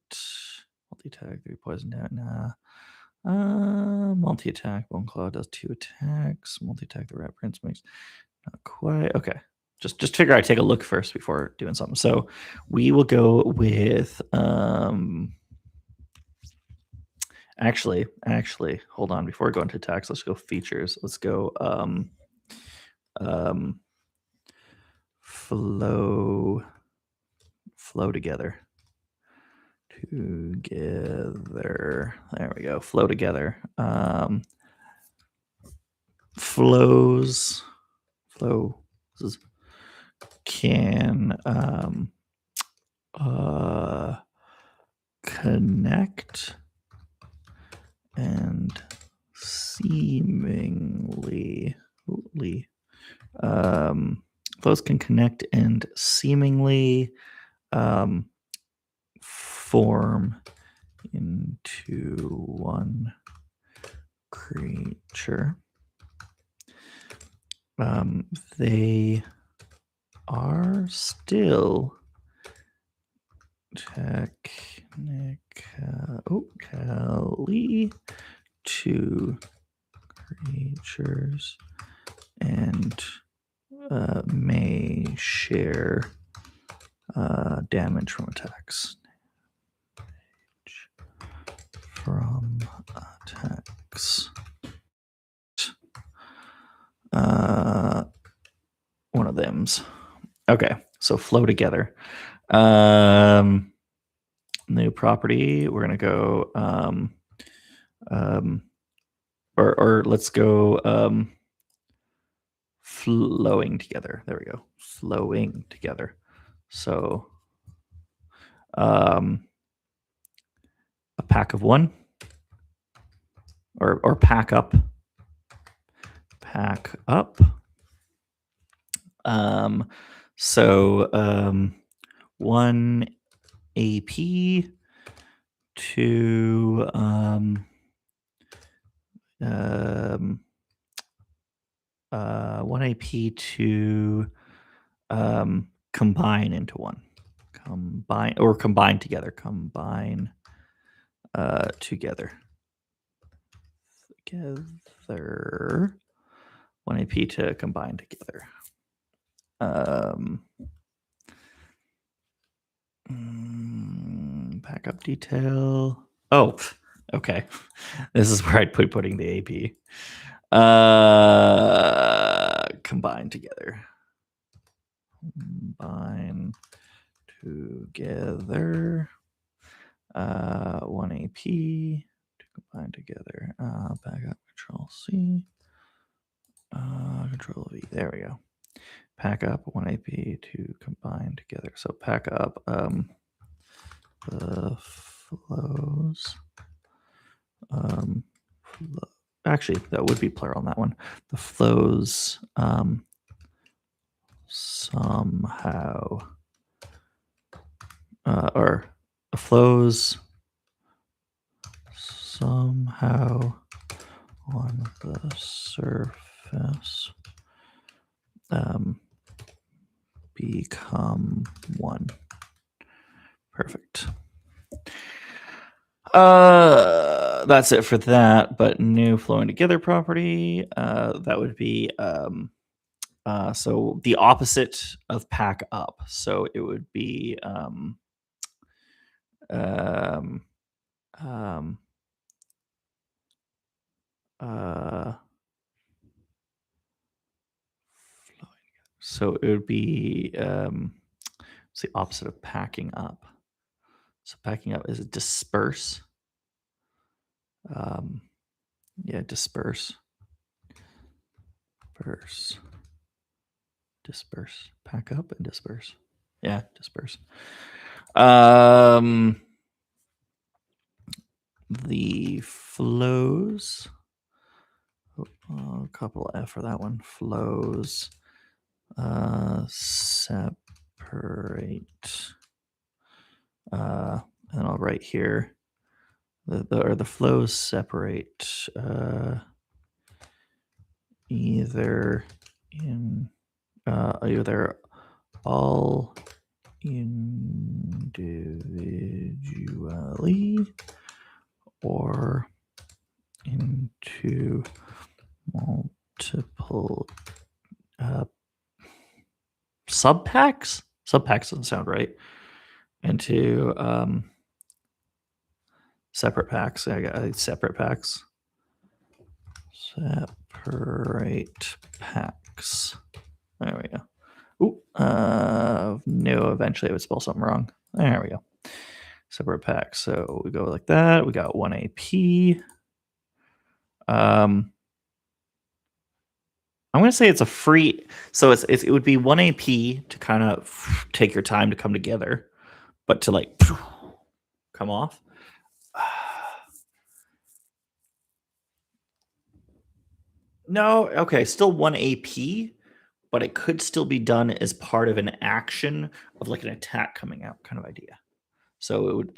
multi tag, 3 poison tag. Nah. Multi attack. Bone Claw does 2 attacks. Multi attack. The Rat Prince makes not quite. Okay. Just figure I take a look first before doing something. So we will go with actually, hold on. Before we go into attacks, let's go features. Let's go flow together. There we go. Flow together. Flows can connect and seemingly flows can connect and seemingly form into one creature. They are still technically two creatures and may share damage from attacks. From attacks. One of them's. Okay, so flow together. New property. We're gonna go. Or let's go. Flowing together. There we go. Flowing together. So, a pack of one, or pack up. Pack up. So, 1 AP to 1 AP to combine into one. Combine together. Combine together. 1 AP to combine together. Pack up detail. Oh, okay. This is where I'd putting the AP. Combine together. Combine together. 1 AP to combine together. Back up. Control C. Control V. There we go. Pack up 1 AP to combine together. So pack up the flows. Actually, that would be plural on that one. The flows somehow, or the flows somehow on the surface become one. Perfect. That's it for that. But new flowing together property. That would be so the opposite of pack up. So it would be so it would be it's the opposite of packing up. So packing up is disperse. Yeah, disperse. Disperse. Pack up and disperse. Yeah, disperse. The flows. A couple F for that one. Flows. Separate. And I'll write here. The flows separate either all individually or into multiple subpacks. Subpacks doesn't sound right. Into separate packs. I got separate packs. Separate packs. There we go. Ooh, no, eventually I would spell something wrong. There we go. Separate packs. So we go like that. We got 1 AP. I'm going to say it's a free. So it would be 1 AP to kind of take your time to come together, but to like come off. No, okay, still 1 AP, but it could still be done as part of an action of like an attack coming out kind of idea. So it would,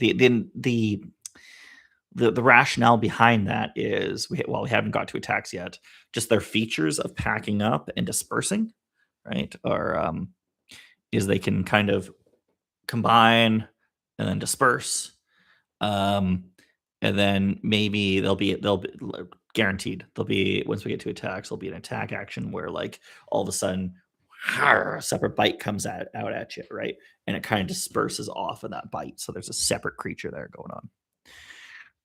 the rationale behind that is we haven't got to attacks yet. Just their features of packing up and dispersing, right? Or is they can kind of combine and then disperse. And then maybe they'll be guaranteed there'll be, once we get to attacks, there'll be an attack action where like all of a sudden a separate bite comes out at you, right? And it kind of disperses off of that bite. So there's a separate creature there going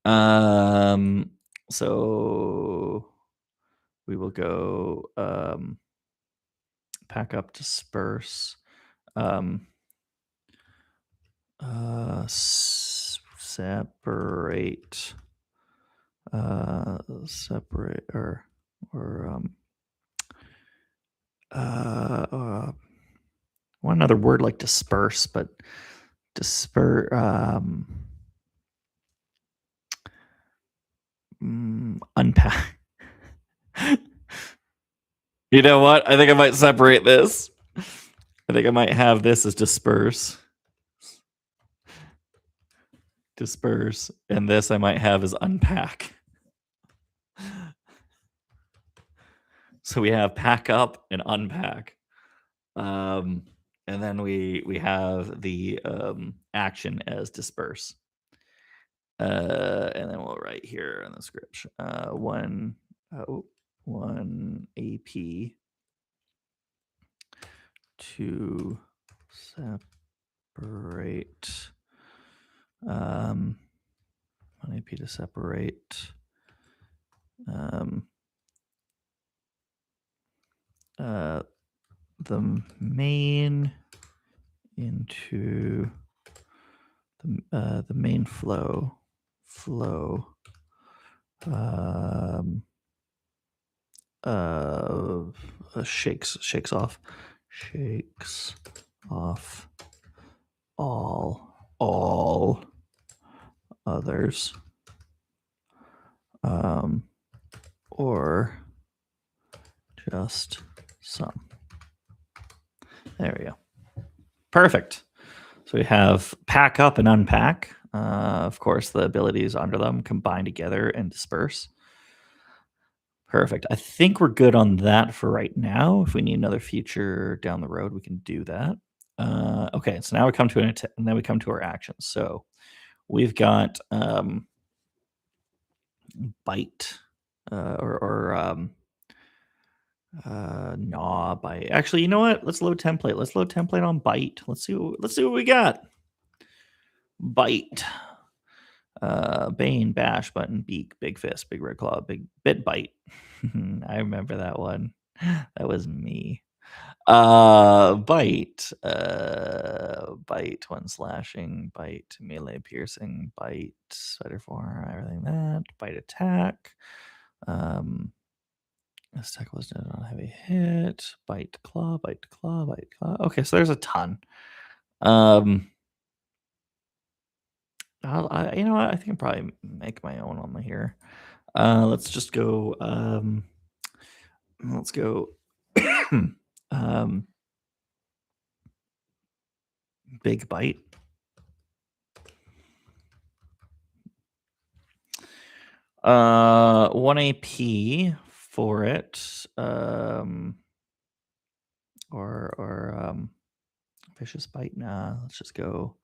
on. So we will go pack up, disperse. Separate. Separate or one other word like disperse, but disperse. Unpack. You know what? I think I might separate this. I think I might have this as disperse. Disperse. And this I might have as unpack. So we have pack up and unpack. And then we have the action as disperse. And then we'll write here in the script one AP to separate. One AP to separate. The main into the main flow shakes off all others, or just some. There we go. Perfect. So we have pack up and unpack. Of course, the abilities under them combine together and disperse. Perfect. I think we're good on that for right now. If we need another feature down the road, we can do that. Okay, so now we come to and then we come to our actions. So we've got bite or gnaw, bite. Actually, you know what? Let's load template. Let's load template on bite. Let's see what we got. Bite. Bane, bash, button, beak, big fist, big red claw, big bit bite. I remember that one. That was me. Bite. Bite, one slashing, bite, melee piercing, bite, spider form, everything that. Bite attack. This attack was done on a heavy hit. Bite claw, bite claw, bite claw. Okay, so there's a ton. You know what? I think I'll probably make my own one here. Let's just go. Let's go. Big bite. One AP for it. Or vicious bite. Nah, let's just go.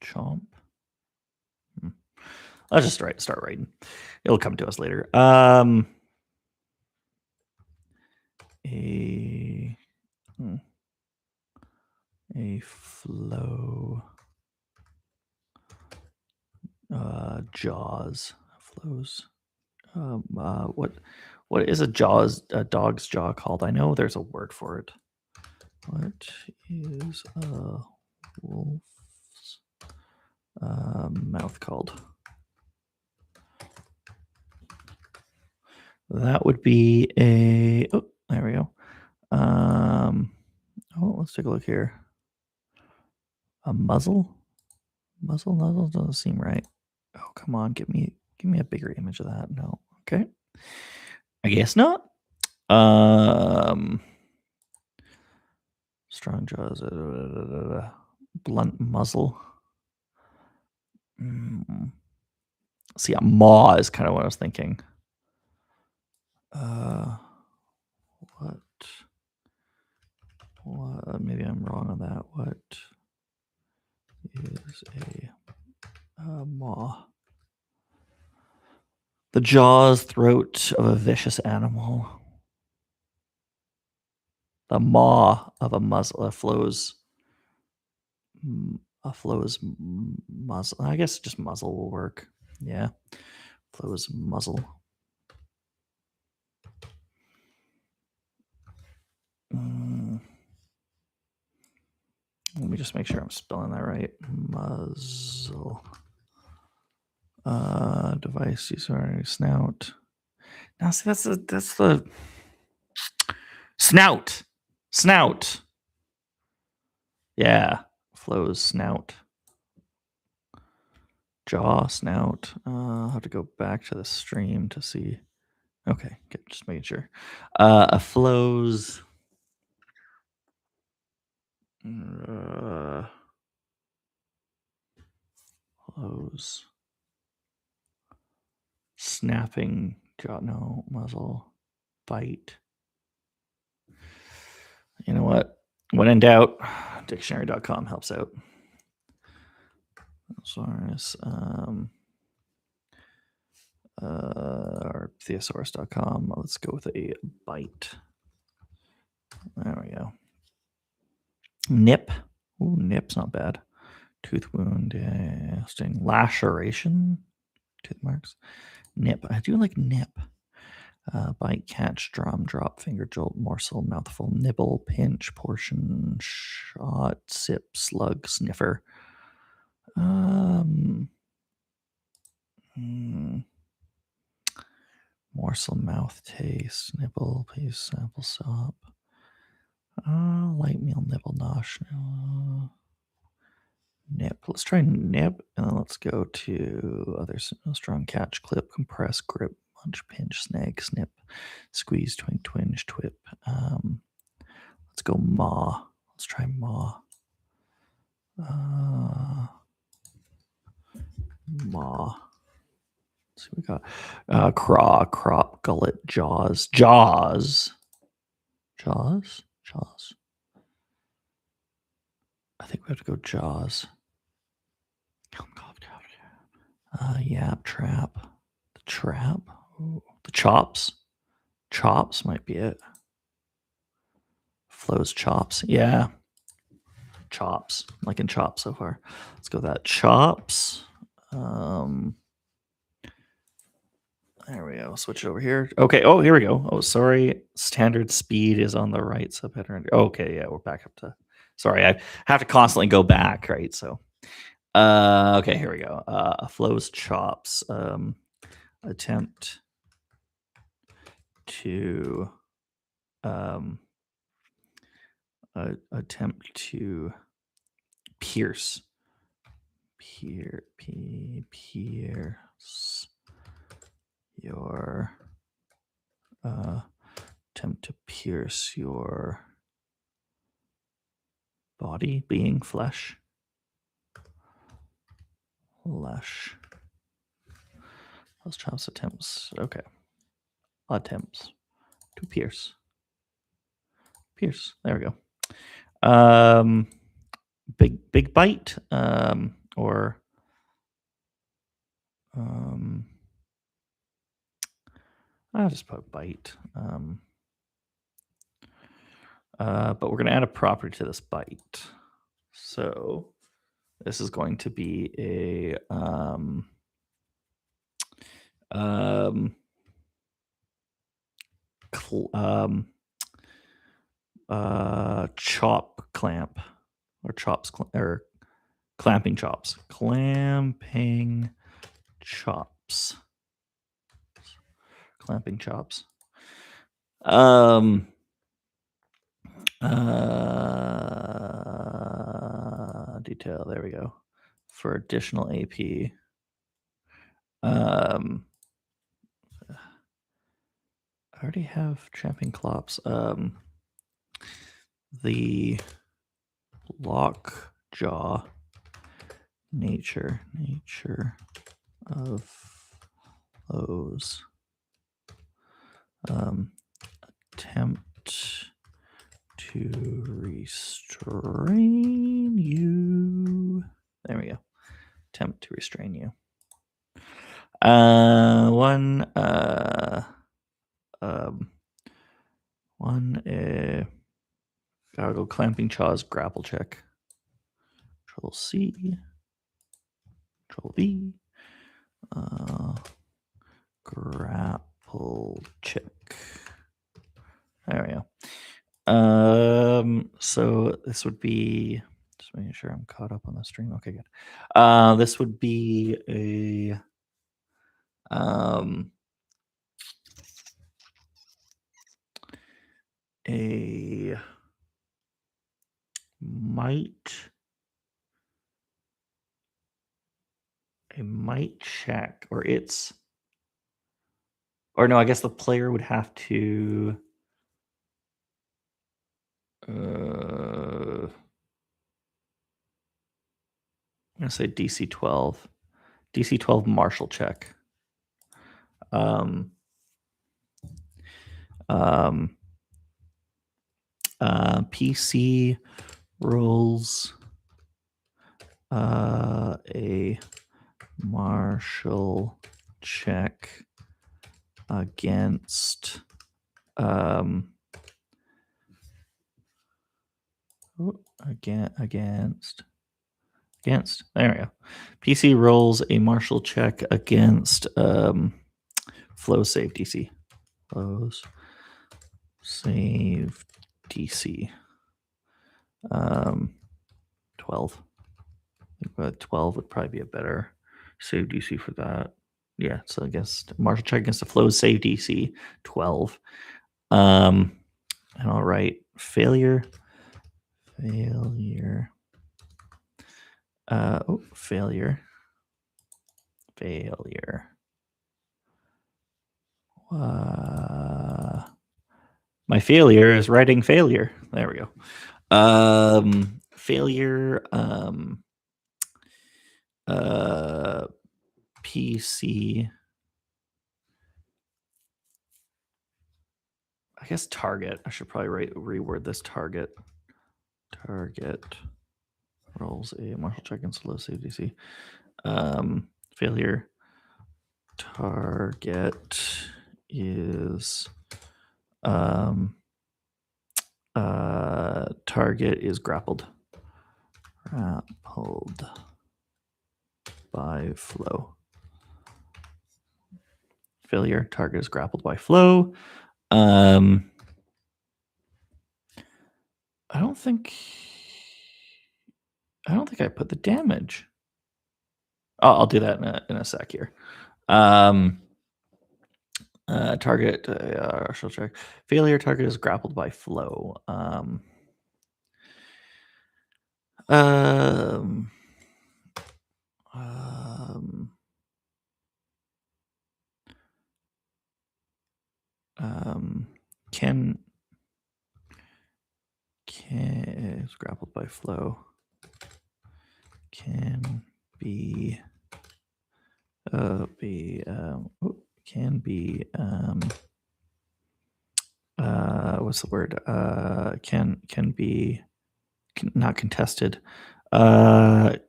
Chomp. I'll just start writing. It'll come to us later. A flow. Jaws. Flows. What is a dog's jaw called? I know there's a word for it. What is a wolf's mouth called? That would be a. Oh, there we go. Let's take a look here. A muzzle. Muzzle doesn't seem right. Oh, come on, give me a bigger image of that. No, okay. I guess not. Strong jaws. Blunt muzzle. See, a maw is kind of what I was thinking. What? Maybe I'm wrong on that. What is a maw? The jaws, throat of a vicious animal. The maw of a muzzle. A flow's muzzle. I guess just muzzle will work. Yeah. Flow's muzzle. Let me just make sure I'm spelling that right. Muzzle. Device user snout. Now see that's the snout. Snout. Yeah. Flow's snout. Jaw, snout. I'll have to go back to the stream to see. Okay, good. Just making sure. A flow's flows. Snapping jaw, no, muzzle, bite. You know what? When in doubt, dictionary.com helps out. Thesaurus, or thesaurus.com. Let's go with a bite. There we go. Nip. Ooh, nip's not bad. Tooth wound, sting, laceration, tooth marks. Nip. I do like nip. Bite, catch, drum, drop, finger jolt, morsel, mouthful, nibble, pinch, portion, shot, sip, slug, sniffer. Morsel, mouth, taste, nibble, piece, sample, sop. Light meal, nibble, nosh. Nip. Let's try nip, and then let's go to other strong catch, clip, compress, grip, munch, pinch, snag, snip, squeeze, twink, twinge, twip. Let's go maw. Let's try maw. Maw. Let's see what we got. Craw, crop, gullet, jaws. Jaws. Jaws? Jaws. I think we have to go jaws. Yap, trap. The trap. Ooh. The chops. Chops might be it. Flows chops. Yeah. Chops. I'm liking chops so far. Let's go with that. Chops. There we go. Switch it over here. Okay. Oh, here we go. Oh, sorry. Standard speed is on the right subheader. Okay. Yeah, we're back up to. Sorry, I have to constantly go back, right? So, okay, here we go. Flows chops. Attempt to pierce. Pierce your attempt to pierce your body, being, flesh. Those chops, attempts. Okay. Attempts to pierce. There we go. Big bite, or I'll just put bite. But we're going to add a property to this bite. So this is going to be a chop clamp, or chops or clamping chops. Clamping chops. Detail. There we go. For additional AP. I already have champing clops. The Lock jaw. Nature of flows. Attempt to restrain you. There we go. Attempt to restrain you. Gotta go clamping jaws, grapple check. Control C, Control V, grapple check. There we go. So this would be, just making sure I'm caught up on the stream. Okay, good. This would be a might check, or it's, or no, I guess the player would have to I'm gonna say DC 12. DC 12 martial check. PC rolls a martial check against against, there we go. PC rolls a martial check against flow save DC. Flows save DC. 12. I think 12 would probably be a better save DC for that. Yeah, so I guess martial check against the flow save DC 12. And I'll write failure. Failure. Failure. My failure is writing failure. There we go. Failure. PC. I guess target. I should probably reword this target. Target rolls a martial check against low save DC. Failure. Target is target is grappled by flow. Failure. Target is grappled by flow. I don't think I put the damage. I'll do that in a sec here. Target shall check. Failure. Target is grappled by flow. Can is grappled by flow. Can be what's the word? Can be not contested. Can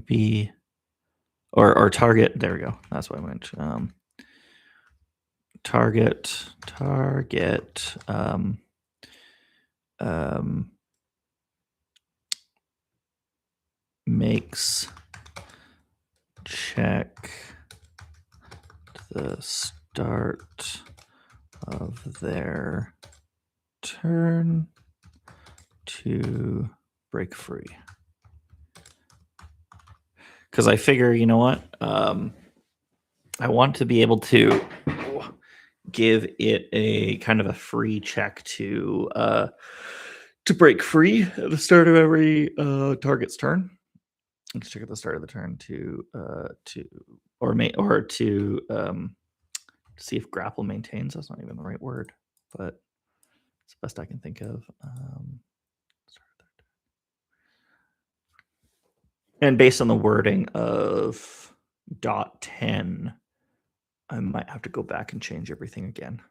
be or target. There we go. That's what I meant. Target makes check the start of their turn to break free. Because I figure, you know what? I want to be able to give it a kind of a free check to break free at the start of every target's turn. Let's check at the start of the turn to see if grapple maintains. That's not even the right word, but it's the best I can think of. And based on the wording of .10, I might have to go back and change everything again.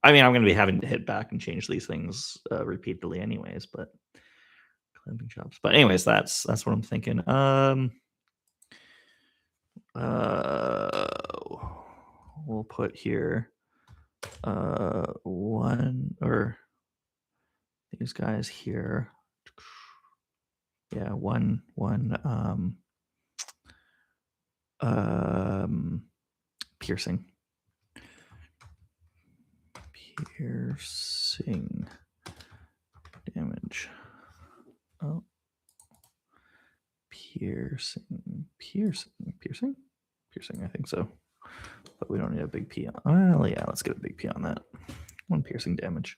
I mean, I'm going to be having to hit back and change these things repeatedly anyways, but clamping chops. But anyways, that's what I'm thinking. We'll put here one, or these guys here. Yeah, one piercing damage. Oh, piercing, I think so, but we don't need a big P on. Well, yeah, let's get a big P on that. One piercing damage.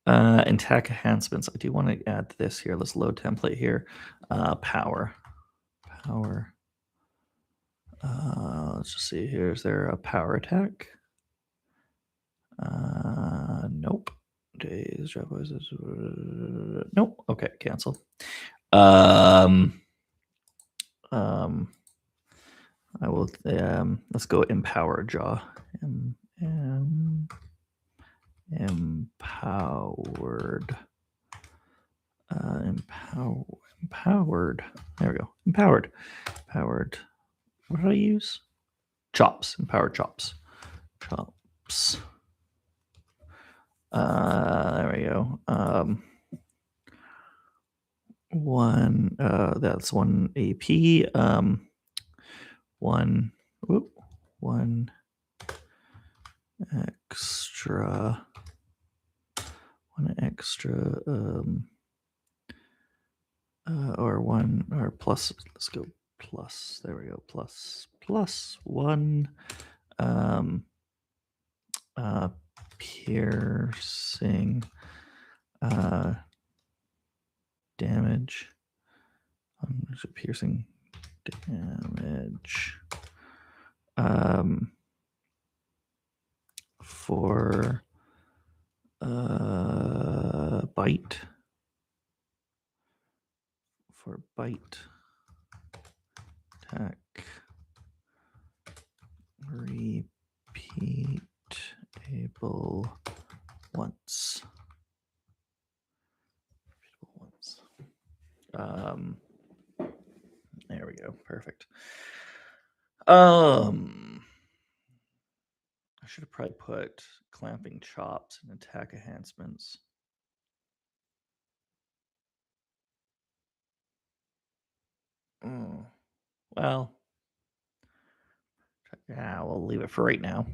Attack enhancements. I do want to add this here. Let's load template here. Power. Let's just see here. Is there a power attack? Nope. Days. Nope. Okay, cancel. I will. Let's go empower jaw. Empowered. Empowered. There we go. Empowered. What did I use? Chops. Empowered chops. There we go. One. That's one AP. One extra. Or one, or plus. Let's go plus. There we go. Plus one. Piercing damage. Piercing damage. For bite. For bite attack. Repeatable once. There we go. Perfect. I should have probably put clamping chops and attack enhancements. Well, yeah, we'll leave it for right now.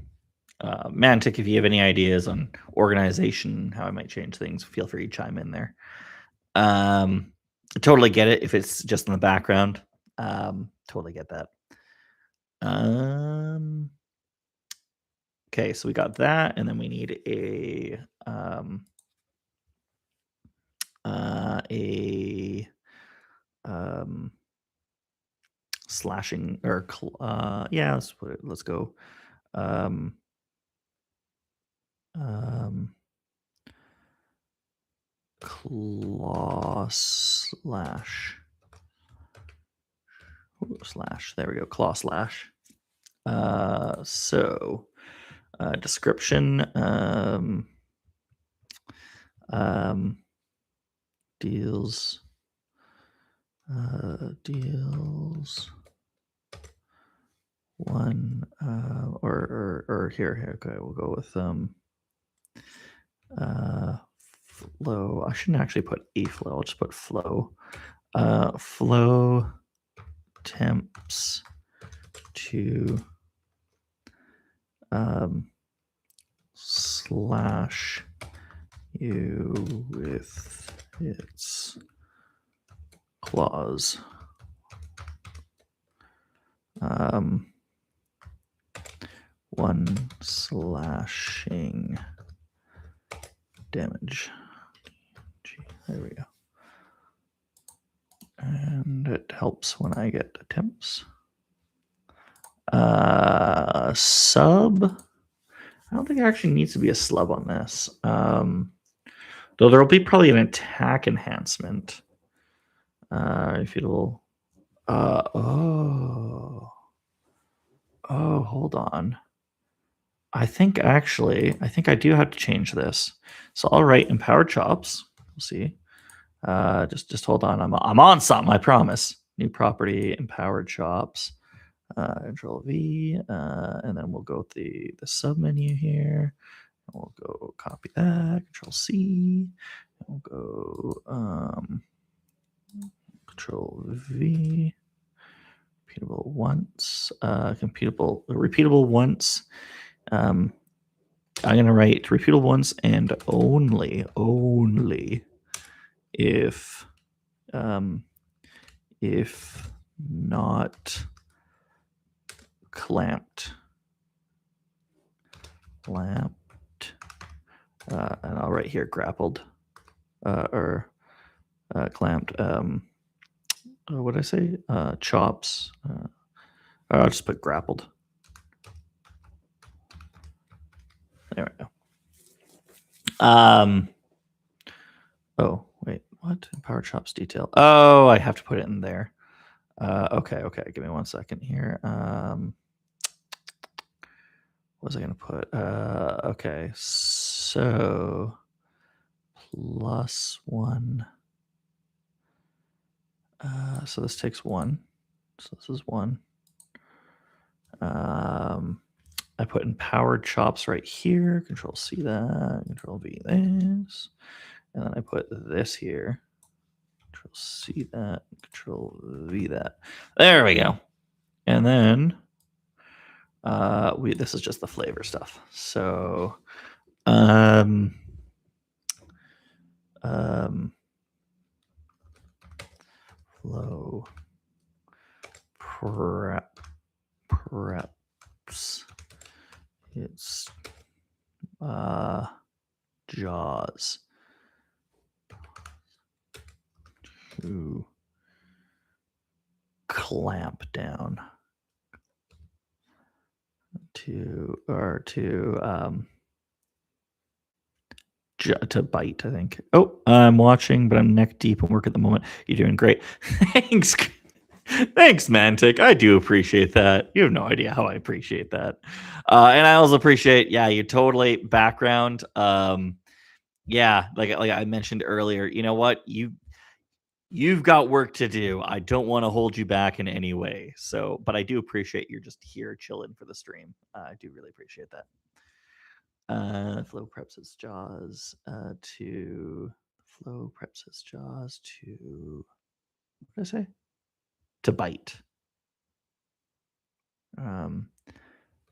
Mantic, if you have any ideas on organization, how I might change things, feel free to chime in there. I totally get it if it's just in the background. Totally get that. Okay, so we got that, and then we need a slashing, or yeah, let's go claw slash. Slash. There we go. Claw slash. So description. Deals one or here. Okay, we'll go with flow. I shouldn't actually put a flow. I'll just put flow. Flow attempts to slash you with its claws. One slashing damage. There we go. And it helps when I get attempts. Sub. I don't think it actually needs to be a slub on this. Though there will be probably an attack enhancement. Repeatable. Oh, hold on. I think I do have to change this. So I'll write empowered chops. We'll see. Just hold on. I'm on something. I promise. New property, empowered chops. Control V, and then we'll go with the sub menu here. And we'll go copy that. Control C. And we'll go Control V. Repeatable once. Repeatable once. I'm gonna write repeatable once and only if not clamped, and I'll write here grappled or clamped. What did I say? Chops. I'll just put grappled. There we go. Oh wait, what? Power chops detail. Oh, I have to put it in there. Okay. Give me 1 second here. What was I gonna put? Okay, so +1. So this takes 1. So this is 1. I put empowered chops right here. Control C that. Control V this. And then I put this here. Control C that. Control V that. There we go. And then this is just the flavor stuff. So flow preps its jaws to clamp down to bite, I think. Oh, I'm watching, but I'm neck deep in work at the moment. You're doing great. Thanks. Thanks, Mantic. I do appreciate that. You have no idea how I appreciate that. And I also appreciate, you totally background. Yeah, like I mentioned earlier, you know what? You've got work to do. I don't want to hold you back in any way. So, but I do appreciate you're just here chilling for the stream. I do really appreciate that. Flow preps its jaws to what did I say? To bite. I'm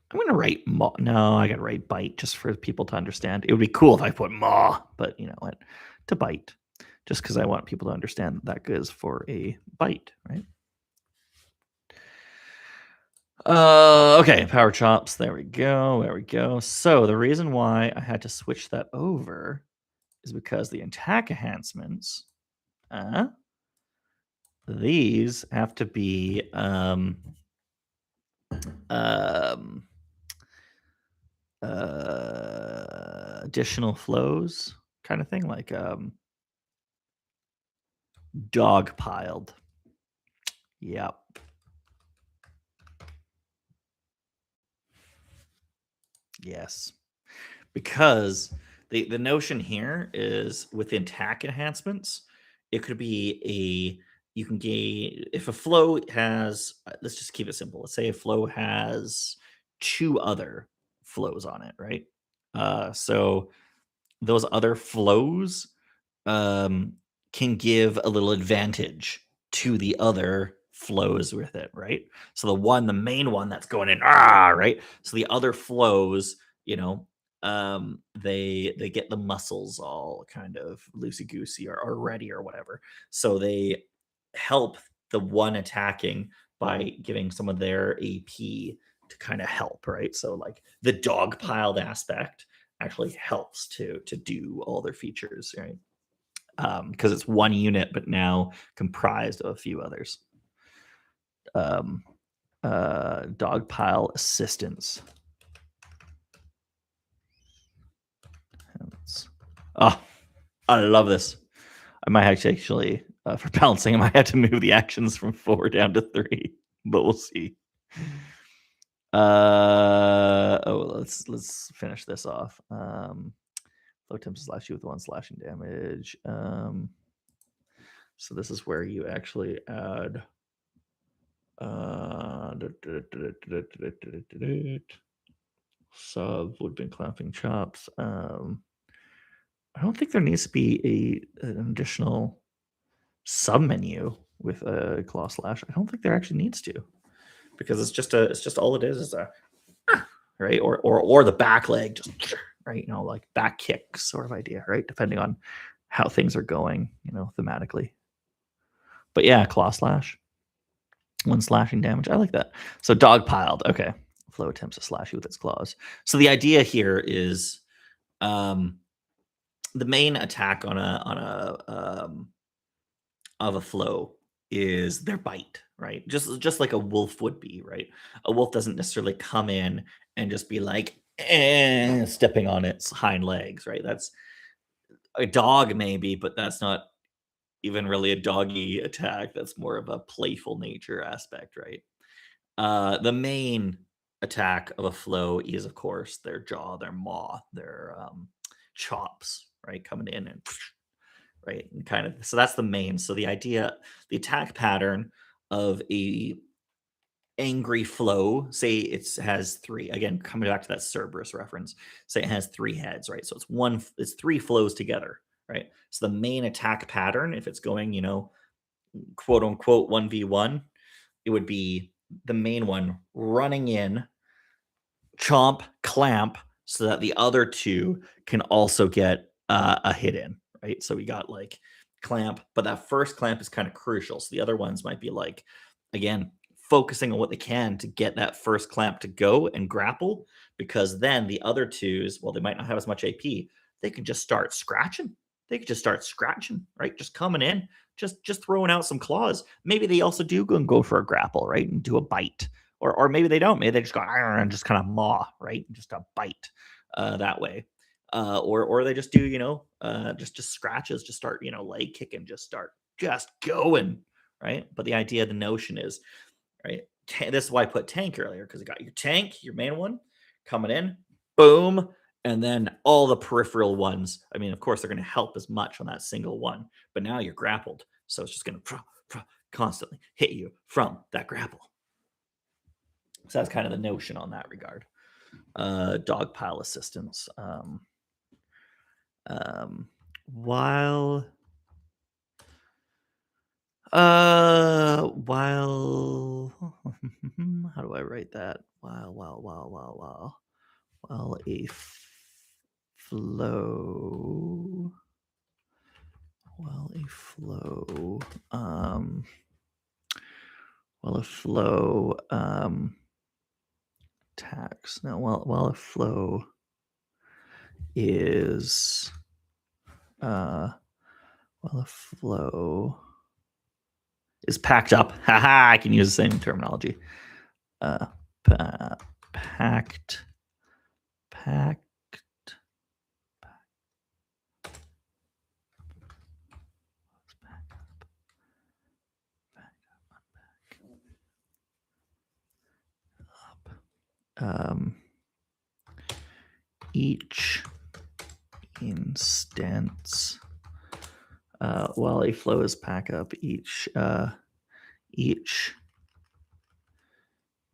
gonna write maw. No, I gotta write bite just for people to understand. It would be cool if I put maw, but you know what? To bite, just because I want people to understand that goes for a bite, right? Okay, power chops. There we go. So the reason why I had to switch that over is because the attack enhancements, these have to be additional flows kind of thing, like dog piled. Yep. Yes. Because the notion here is with attack enhancements, it could be you can gain if a flow has, let's just keep it simple. Let's say a flow has 2 other flows on it, right? So those other flows can give a little advantage to the other flows with it, right? So the main one that's going in, right? So the other flows, they get the muscles all kind of loosey goosey or ready or whatever. So they help the one attacking by giving some of their AP to kind of help, right? So like the dog piled aspect actually helps to do all their features, right? Because it's one unit, but now comprised of a few others. Dog pile assistance. Oh, I love this. I might actually for balancing, I might have to move the actions from 4 down to 3, but we'll see. Let's finish this off. Flow attempts to slash you with 1 slashing damage. So this is where you actually add sub woodbine clamping chops. I don't think there needs to be an additional sub menu with a claw slash. I don't think there actually needs to, because it's just all it is a right or the back leg, just right, like back kick sort of idea, right, depending on how things are going, thematically. But yeah, claw slash, 1 slashing damage. I like that. So dog piled. Okay, flow attempts to slash you with its claws. So the idea here is the main attack on a of a flow is their bite, right? Just like a wolf would be, right? A wolf doesn't necessarily come in and just be like stepping on its hind legs, right? That's a dog maybe, but that's not even really a doggy attack. That's more of a playful nature aspect, right? The main attack of a flow is, of course, their jaw, their maw, their chops, right? Coming in and right, and kind of, so that's the main. So the the attack pattern of a angry flow, say it has 3, again coming back to that Cerberus reference, say it has 3 heads, right? So it's 3 flows together, right? So the main attack pattern, if it's going, quote unquote 1v1, it would be the main one running in, chomp, clamp, so that the other 2 can also get a hit in, right? So we got like clamp, but that first clamp is kind of crucial. So the other ones might be like, again, focusing on what they can to get that first clamp to go and grapple, because then the other 2s, well, they might not have as much AP, they can just start scratching. They could just start scratching, right? Just coming in, just throwing out some claws. Maybe they also do go for a grapple, right? And do a bite. Or maybe they don't. Maybe they just go and just kind of maw, right? Just a bite that way. Or they just do, just scratches, just start, leg kicking, just going, right? But the idea, the notion is, right? This is why I put tank earlier, because you got your tank, your main one coming in, boom, and then all the peripheral ones. I mean, of course, they're going to help as much on that single one, but now you're grappled, so it's just going to constantly hit you from that grapple. So that's kind of the notion on that regard. Dog pile assistance. While how do I write that? While a flow while a flow attacks. Now while a flow is packed up. Haha, I can use the same terminology. Packed. Each instance, while a flow is pack up, each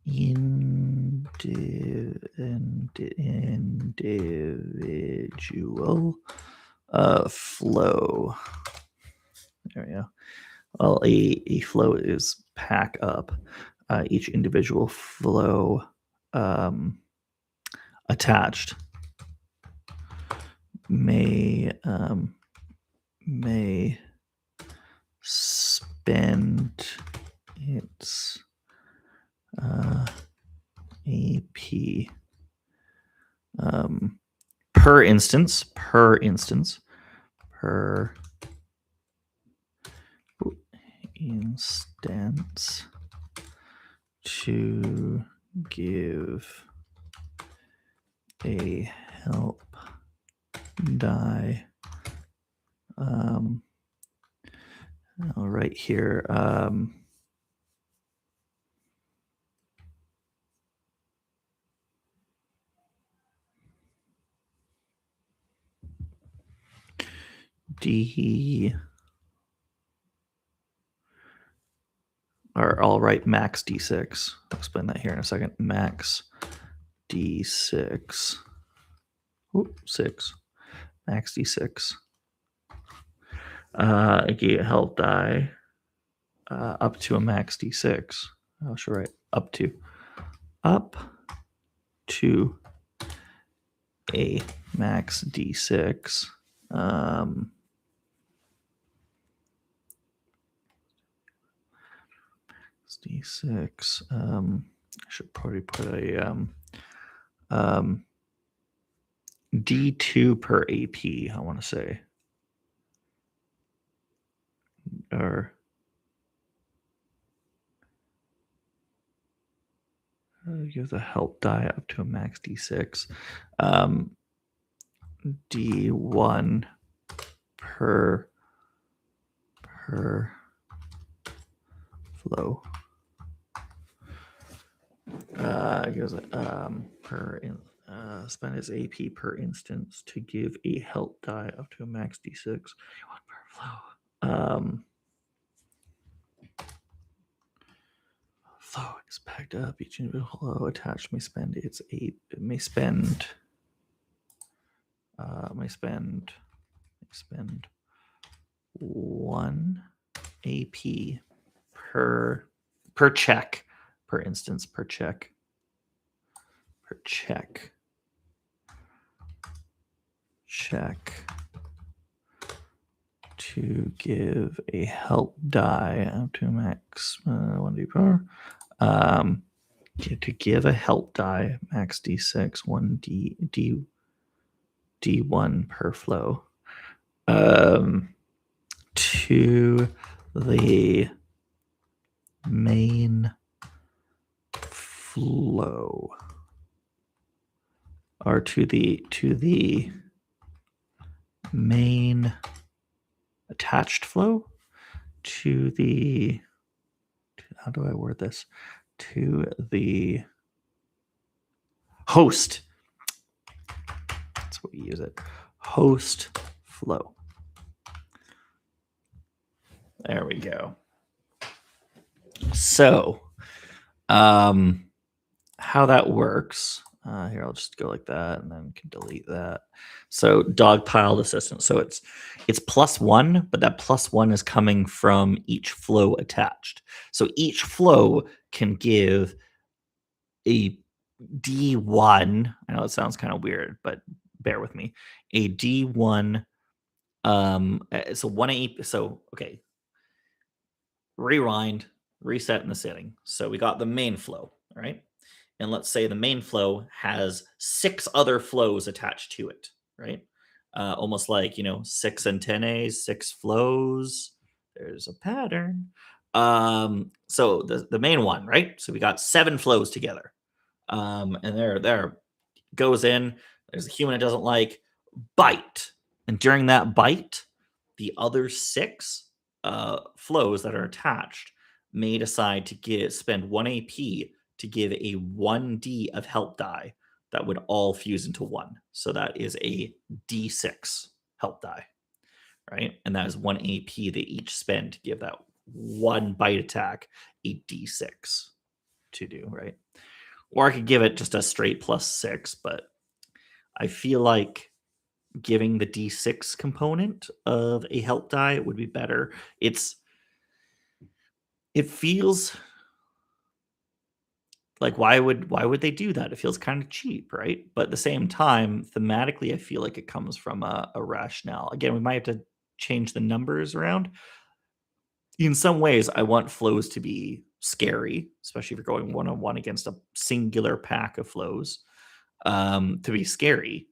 individual flow. There we go. Well, a flow is pack up. Each individual flow attached may spend its AP per instance to give a help die Right here. D, or I'll write max D6. I'll explain that here in a second. Max D6. Oop, 6. Max D6. Get help die up to a max D6. Oh, sure, right. Up to a max D6. D6. I should probably put a D2 per AP, I want to say. Or give the help die up to a max D6. D1 per flow. Gives it spend his AP per instance to give a help die up to a max D6. D1 per flow. Flow is packed up. Each individual flow attached may spend its eight. It may spend. May spend 1 AP per check, per instance, per check to give a help die up to max 1d per. To give a help die max d6 d1 per flow to the main flow, or to the main attached flow, to the, how do I word this? To the host. That's what we use it. Host flow. There we go. So, how that works, here, I'll just go like that and then can delete that. So dogpiled assistant. So it's +1, but that +1 is coming from each flow attached. So each flow can give a D1. I know it sounds kind of weird, but bear with me. A D1, so 1 so okay. Rewind, reset in the setting. So we got the main flow, all right? And let's say the main flow has 6 other flows attached to it, right? Almost like, 6 antennae, 6 flows. There's a pattern. So the main one, right? So we got 7 flows together. And there goes in. There's a human it doesn't like, bite. And during that bite, the other 6 flows that are attached may decide to spend 1 AP to give a 1D of help die that would all fuse into 1. So that is a D6 help die, right? And that is 1 AP they each spend to give that 1 bite attack a D6 to do, right? Or I could give it just a straight +6, but I feel like giving the D6 component of a help die would be better. It feels like, why would they do that? It feels kind of cheap, right? But at the same time, thematically, I feel like it comes from a rationale. Again, we might have to change the numbers around. In some ways, I want flows to be scary, especially if you're going one-on-one against a singular pack of flows, to be scary.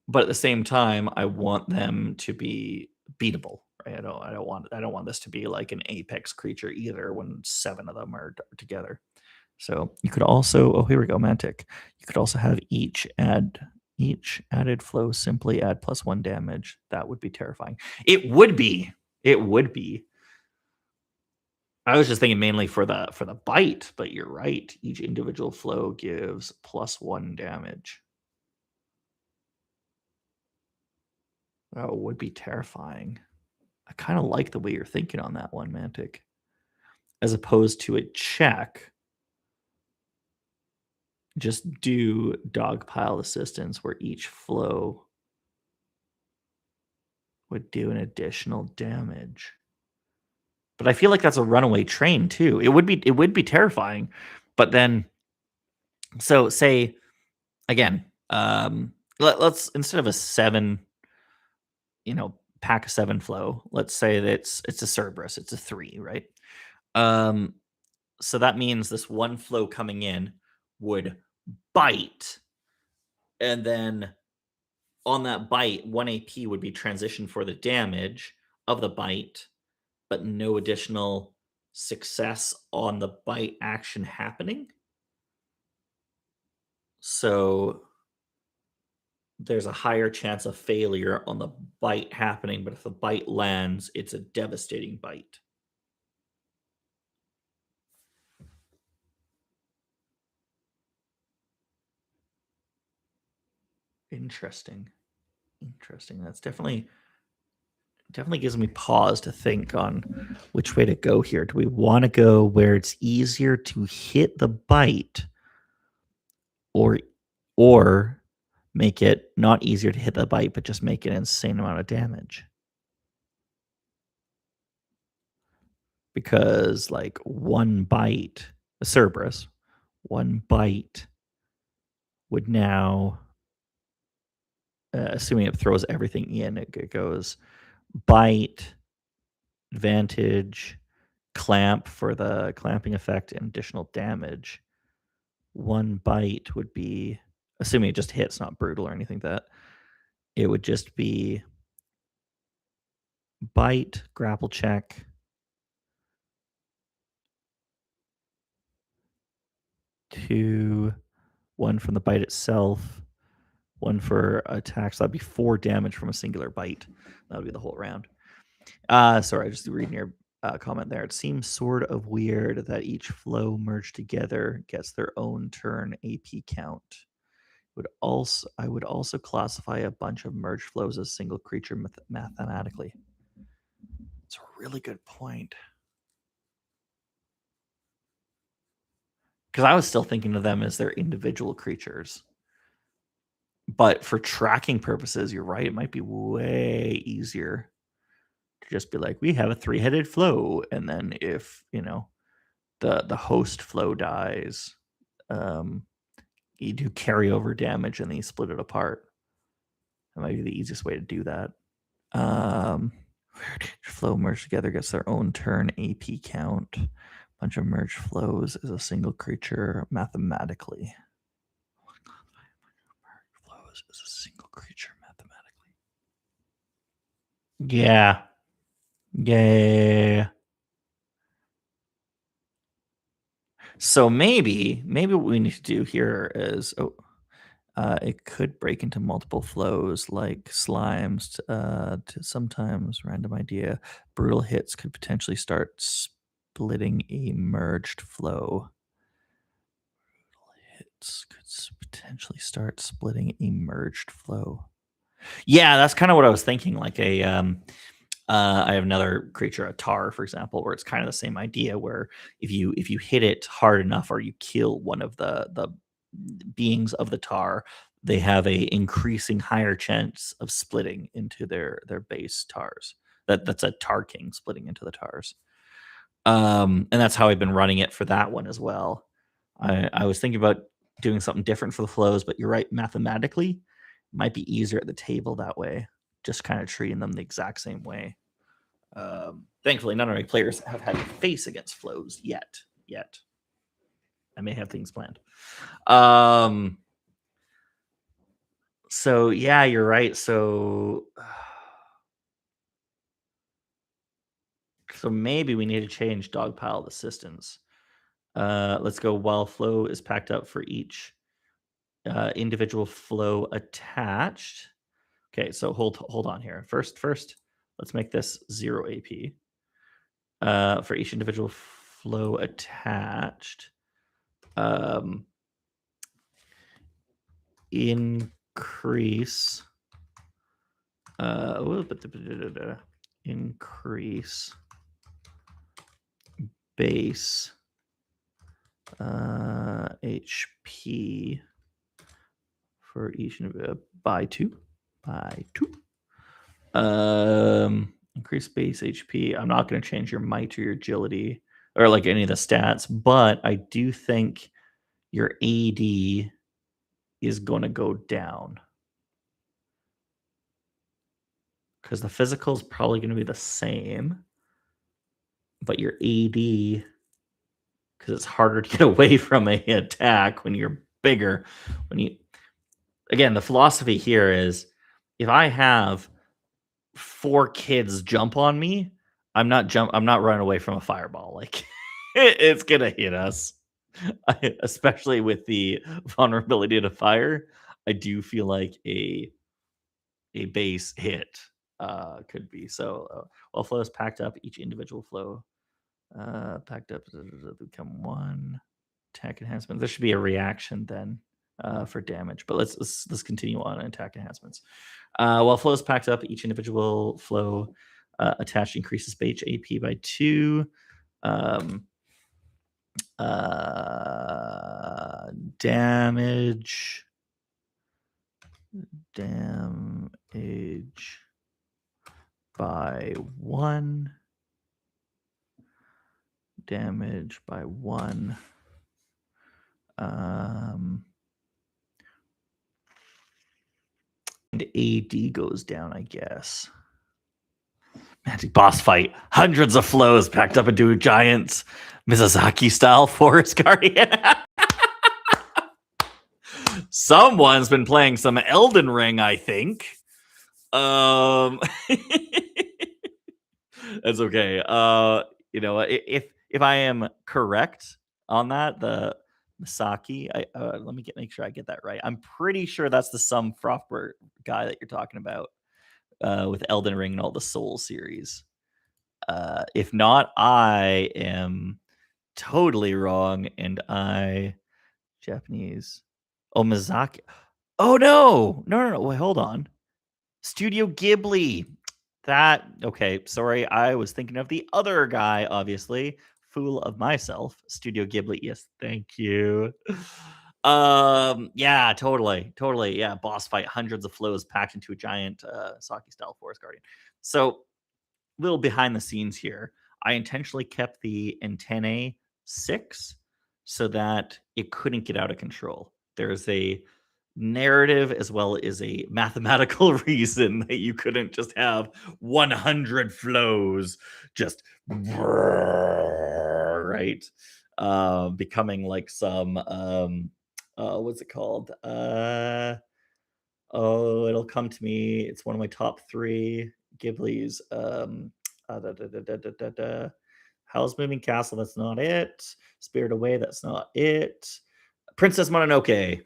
But at the same time, I want them to be beatable, right? I don't want this to be like an apex creature either when 7 of them are together. So you could also, oh, here we go, Mantic. You could also have each add Each added flow simply add +1 damage. That would be terrifying. It would be. It would be. I was just thinking mainly for the bite, but you're right. Each individual flow gives +1 damage. That would be terrifying. I kind of like the way you're thinking on that one, Mantic. As opposed to a check, just do dogpile assistance where each flow would do an additional damage. But I feel like that's a runaway train too. It would be terrifying. But then so say again, let's instead of a 7, pack of 7 flow, let's say that it's a Cerberus, it's a 3, right? Um so that means this one flow coming in would bite, and then on that bite, 1 AP would be transitioned for the damage of the bite, but no additional success on the bite action happening. So there's a higher chance of failure on the bite happening, but if the bite lands, it's a devastating bite. Interesting. Interesting. That's definitely gives me pause to think on which way to go here. Do we want to go where it's easier to hit the bite, or or make it not easier to hit the bite, but just make an insane amount of damage? Because like one bite, a Cerberus, one bite would now, assuming it throws everything in, it goes bite, advantage, clamp for the clamping effect, and additional damage. One bite would be, assuming it just hits, not brutal or anything, that it would just be bite, grapple check, 2, 1 from the bite itself, 1 for attacks. That'd be 4 damage from a singular bite. That would be the whole round. Sorry, just reading your comment there. It seems sort of weird that each flow merged together gets their own turn AP count. I would also classify a bunch of merged flows as single creature mathematically. It's a really good point. Because I was still thinking of them as their individual creatures. But for tracking purposes, you're right. It might be way easier to just be like, we have a 3-headed flow, and then if the host flow dies, you do carryover damage and then you split it apart. That might be the easiest way to do that. Flow merged together gets their own turn AP count. Bunch of merged flows is a single creature mathematically. Flows is a single creature mathematically. Yeah. Yeah. So maybe what we need to do here is it could break into multiple flows like slimes. To sometimes random idea. Brutal hits could potentially start splitting a merged flow. Hits could potentially start splitting a merged flow. Yeah, that's kind of what I was thinking. Like I have another creature, a tar, for example, where it's kind of the same idea. Where if you hit it hard enough, or you kill one of the beings of the tar, they have a increasing higher chance of splitting into their base tars. That's a tar king splitting into the tars. And that's how I've been running it for that one as well. I was thinking about doing something different for the flows, but you're right. Mathematically, it might be easier at the table that way. Just kind of treating them the exact same way. Thankfully, none of my players have had to face against flows yet. I may have things planned. So yeah, you're right. So maybe we need to change dogpile of assistance. Let's go while flow is packed up for each individual flow attached. Okay, so hold on here. First, let's make this 0 AP. For each individual flow attached, increase increase base HP for each by 2. Increase base HP. I'm not going to change your might or your agility or like any of the stats, but I do think your AD is going to go down because the physical is probably going to be the same, but your AD, because it's harder to get away from an attack when you're bigger. Again, the philosophy here is if I have 4 kids jump on me, I'm not running away from a fireball. Like it's gonna hit us. Especially with the vulnerability to fire. I do feel like a base hit could be. So while flow is packed up, each individual flow packed up become 1 attack enhancement. There should be a reaction then for damage, but let's continue on attack enhancements. While flow is packed up, each individual flow attached increases base AP by 2. Damage by 1. Damage by 1. And AD goes down, I guess. Magic boss fight. Hundreds of flows packed up into a giant Mizazaki-style forest guardian. Someone's been playing some Elden Ring, I think. That's okay. If I am correct on that, the Misaki, let me make sure I get that right. I'm pretty sure that's the Sum Frostbert guy that you're talking about with Elden Ring and all the Soul series. If not, I am totally wrong, and Japanese. Oh, Mizaki. Oh no! Wait, hold on. Studio Ghibli. Okay, sorry, I was thinking of the other guy, obviously. Fool of myself. Studio Ghibli. Yes, thank you. Yeah, totally. Yeah, boss fight, hundreds of flows packed into a giant Saki-style forest guardian. So, little behind the scenes here. I intentionally kept the antennae 6 so that it couldn't get out of control. There's a narrative as well as a mathematical reason that you couldn't just have 100 flows just right becoming like some what's it called it'll come to me. It's one of my top 3 Ghibli's. Howl's Moving Castle, that's not it. Spirit Away, that's not it. Princess Mononoke.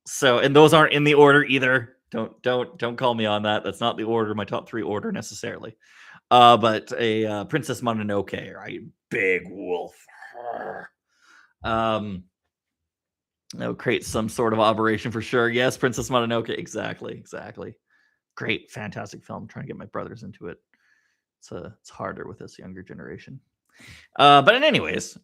So, and those aren't in the order either. Don't call me on that. That's not the order, my top 3 order necessarily. But a Princess Mononoke, right? Big wolf. That'll create some sort of operation for sure. Yes, Princess Mononoke. Exactly. Great, fantastic film. I'm trying to get my brothers into it. It's harder with this younger generation. But anyways,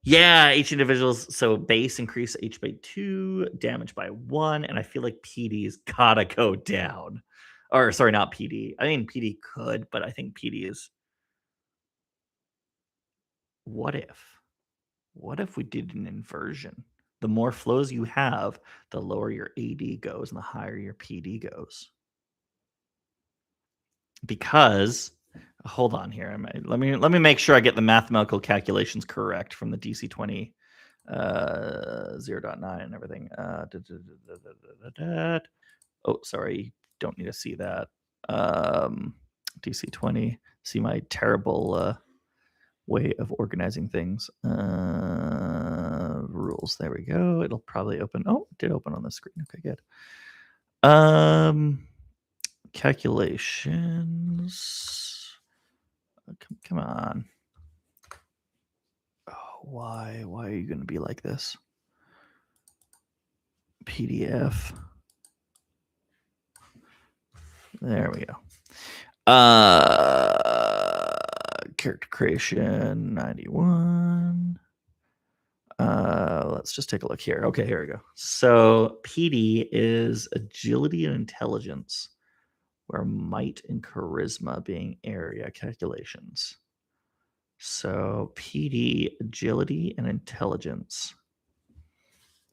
yeah, each individual's so base increase H by 2, damage by 1, and I feel like PD's gotta go down. Or sorry, not PD. I mean PD could, but I think PD is. What if we did an inversion? The more flows you have, the lower your AD goes and the higher your PD goes. Because hold on here. Let me make sure I get the mathematical calculations correct from the DC20 0.9 and everything. Oh, sorry, don't need to see that. DC20. See my terrible way of organizing things. Rules. levels. There we go. It'll probably open. Oh, it did open on the screen. Okay, good. Calculations. Come on. Oh, why are you going to be like this? PDF. There we go. Character creation 91. Let's just take a look here. Okay, here we go. So PD is agility and intelligence, where might and charisma being area calculations. So PD, agility and intelligence.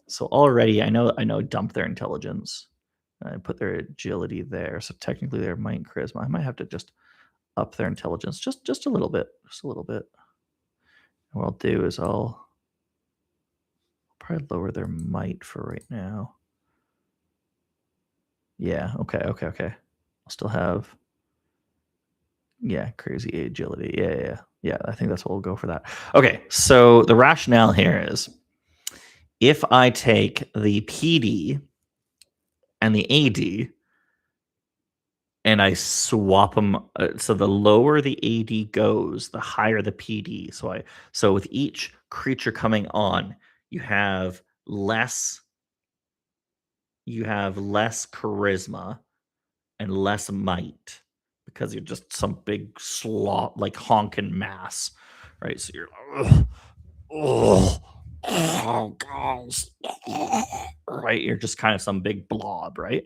So already I know dump their intelligence. I put their agility there. So technically their might and charisma. I might have to just up their intelligence just a little bit. Just a little bit. And what I'll do is I'll probably lower their might for right now. Yeah, okay. I'll still have crazy agility. Yeah. I think that's what we'll go for that. Okay, so the rationale here is if I take the PD and the AD and I swap them, so the lower the AD goes, the higher the PD. So with each creature coming on, you have less charisma and less might because you're just some big slot like honking mass, right? So you're like, oh gosh, right? You're just kind of some big blob, right?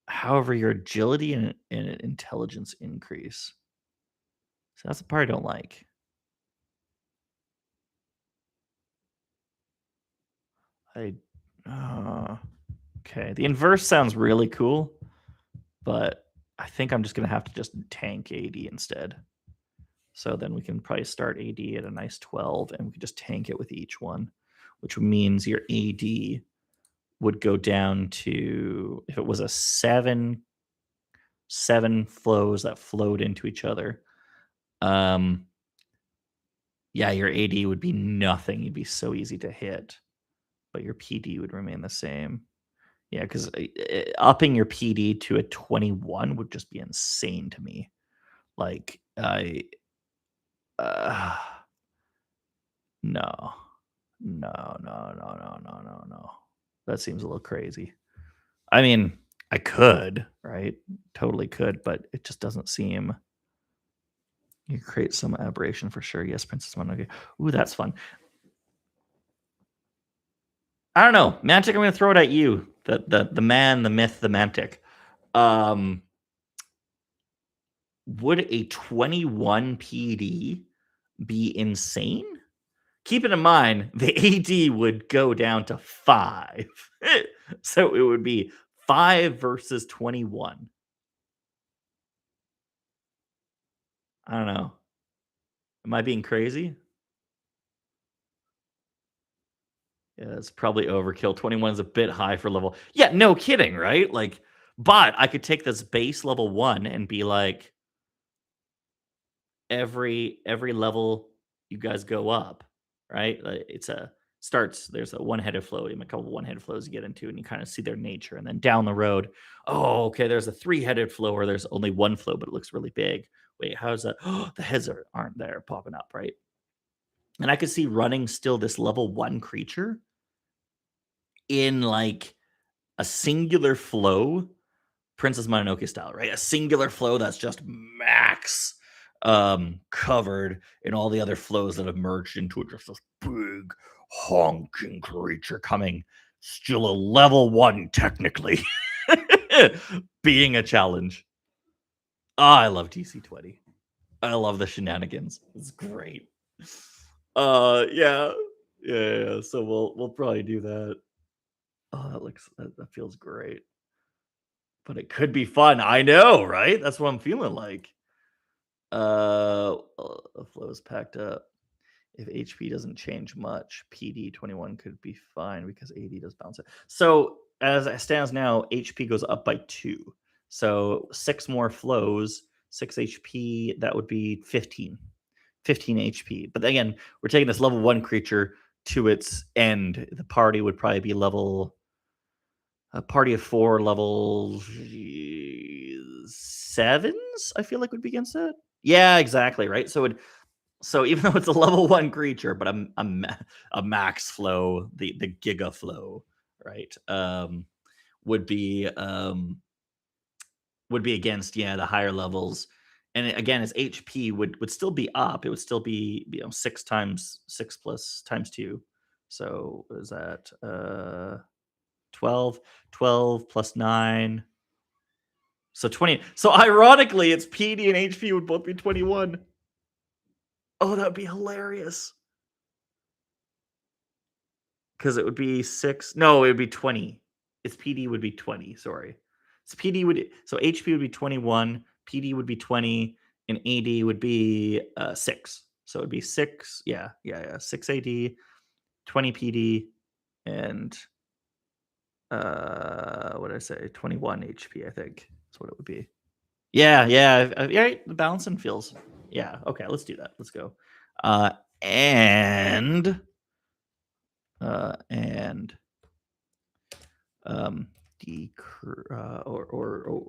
However, your agility and intelligence increase. So that's the part I don't like. Okay. The inverse sounds really cool, but I think I'm just gonna have to just tank AD instead. So then we can probably start AD at a nice 12, and we can just tank it with each one, which means your AD would go down to, if it was a seven flows that flowed into each other. Yeah, your AD would be nothing. You'd be so easy to hit, but your PD would remain the same. Yeah, because upping your PD to a 21 would just be insane to me. Like, no. That seems a little crazy. I mean, I could, right? Totally could, but it just doesn't seem. You create some aberration for sure. Yes, Princess Mononoke. Ooh, that's fun. I don't know. Mantic, I'm going to throw it at you. The man, the myth, the Mantic. Would a 21 PD be insane? Keep it in mind, the AD would go down to 5. So it would be 5 versus 21. I don't know. Am I being crazy? Yeah, it's probably overkill. 21 is a bit high for level. Yeah, no kidding, right? Like, but I could take this base level 1 and be like, every level you guys go up, right? It's a starts. There's a one-headed flow, a couple of one-headed flows you get into, and you kind of see their nature. And then down the road, oh, okay, there's a three-headed flow where there's only one flow, but it looks really big. Wait, how's that? Oh, the heads aren't there popping up, right? And I could see running still this level 1 creature in like a singular flow, Princess Mononoke style, right? A singular flow that's just max covered in all the other flows that have merged into it. Just this big honking creature coming, still a level 1 technically, being a challenge. I love DC20. I love the shenanigans. It's great. Yeah. So we'll probably do that. Oh, that feels great. But it could be fun. I know, right? That's what I'm feeling like. The flow is packed up. If HP doesn't change much, PD 21 could be fine because AD does bounce it. So as it stands now, HP goes up by 2. So 6 more flows, 6 HP, that would be 15. 15 HP. But again, we're taking this level 1 creature to its end. The party would probably be a party of 4 level 7s, I feel like would be against that. Yeah, exactly, right? So even though it's a level 1 creature, but a max flow, the giga flow, right? Would be against, yeah, the higher levels. And again, its HP would still be up. It would still be 6 times 6 plus times 2. So what is that 12 plus 9, so 20. So ironically, its PD and HP would both be 21. Oh, that would be hilarious. Because it would be 6. No, it would be 20. Its PD would be 20. Sorry. So HP would be 21, PD would be 20, and AD would be 6. So it would be 6. Yeah. 6 AD, 20 PD, and what did I say? 21 HP, I think. That's what it would be. Yeah. Yeah. The balancing feels. Yeah. Okay. Let's do that. Let's go. And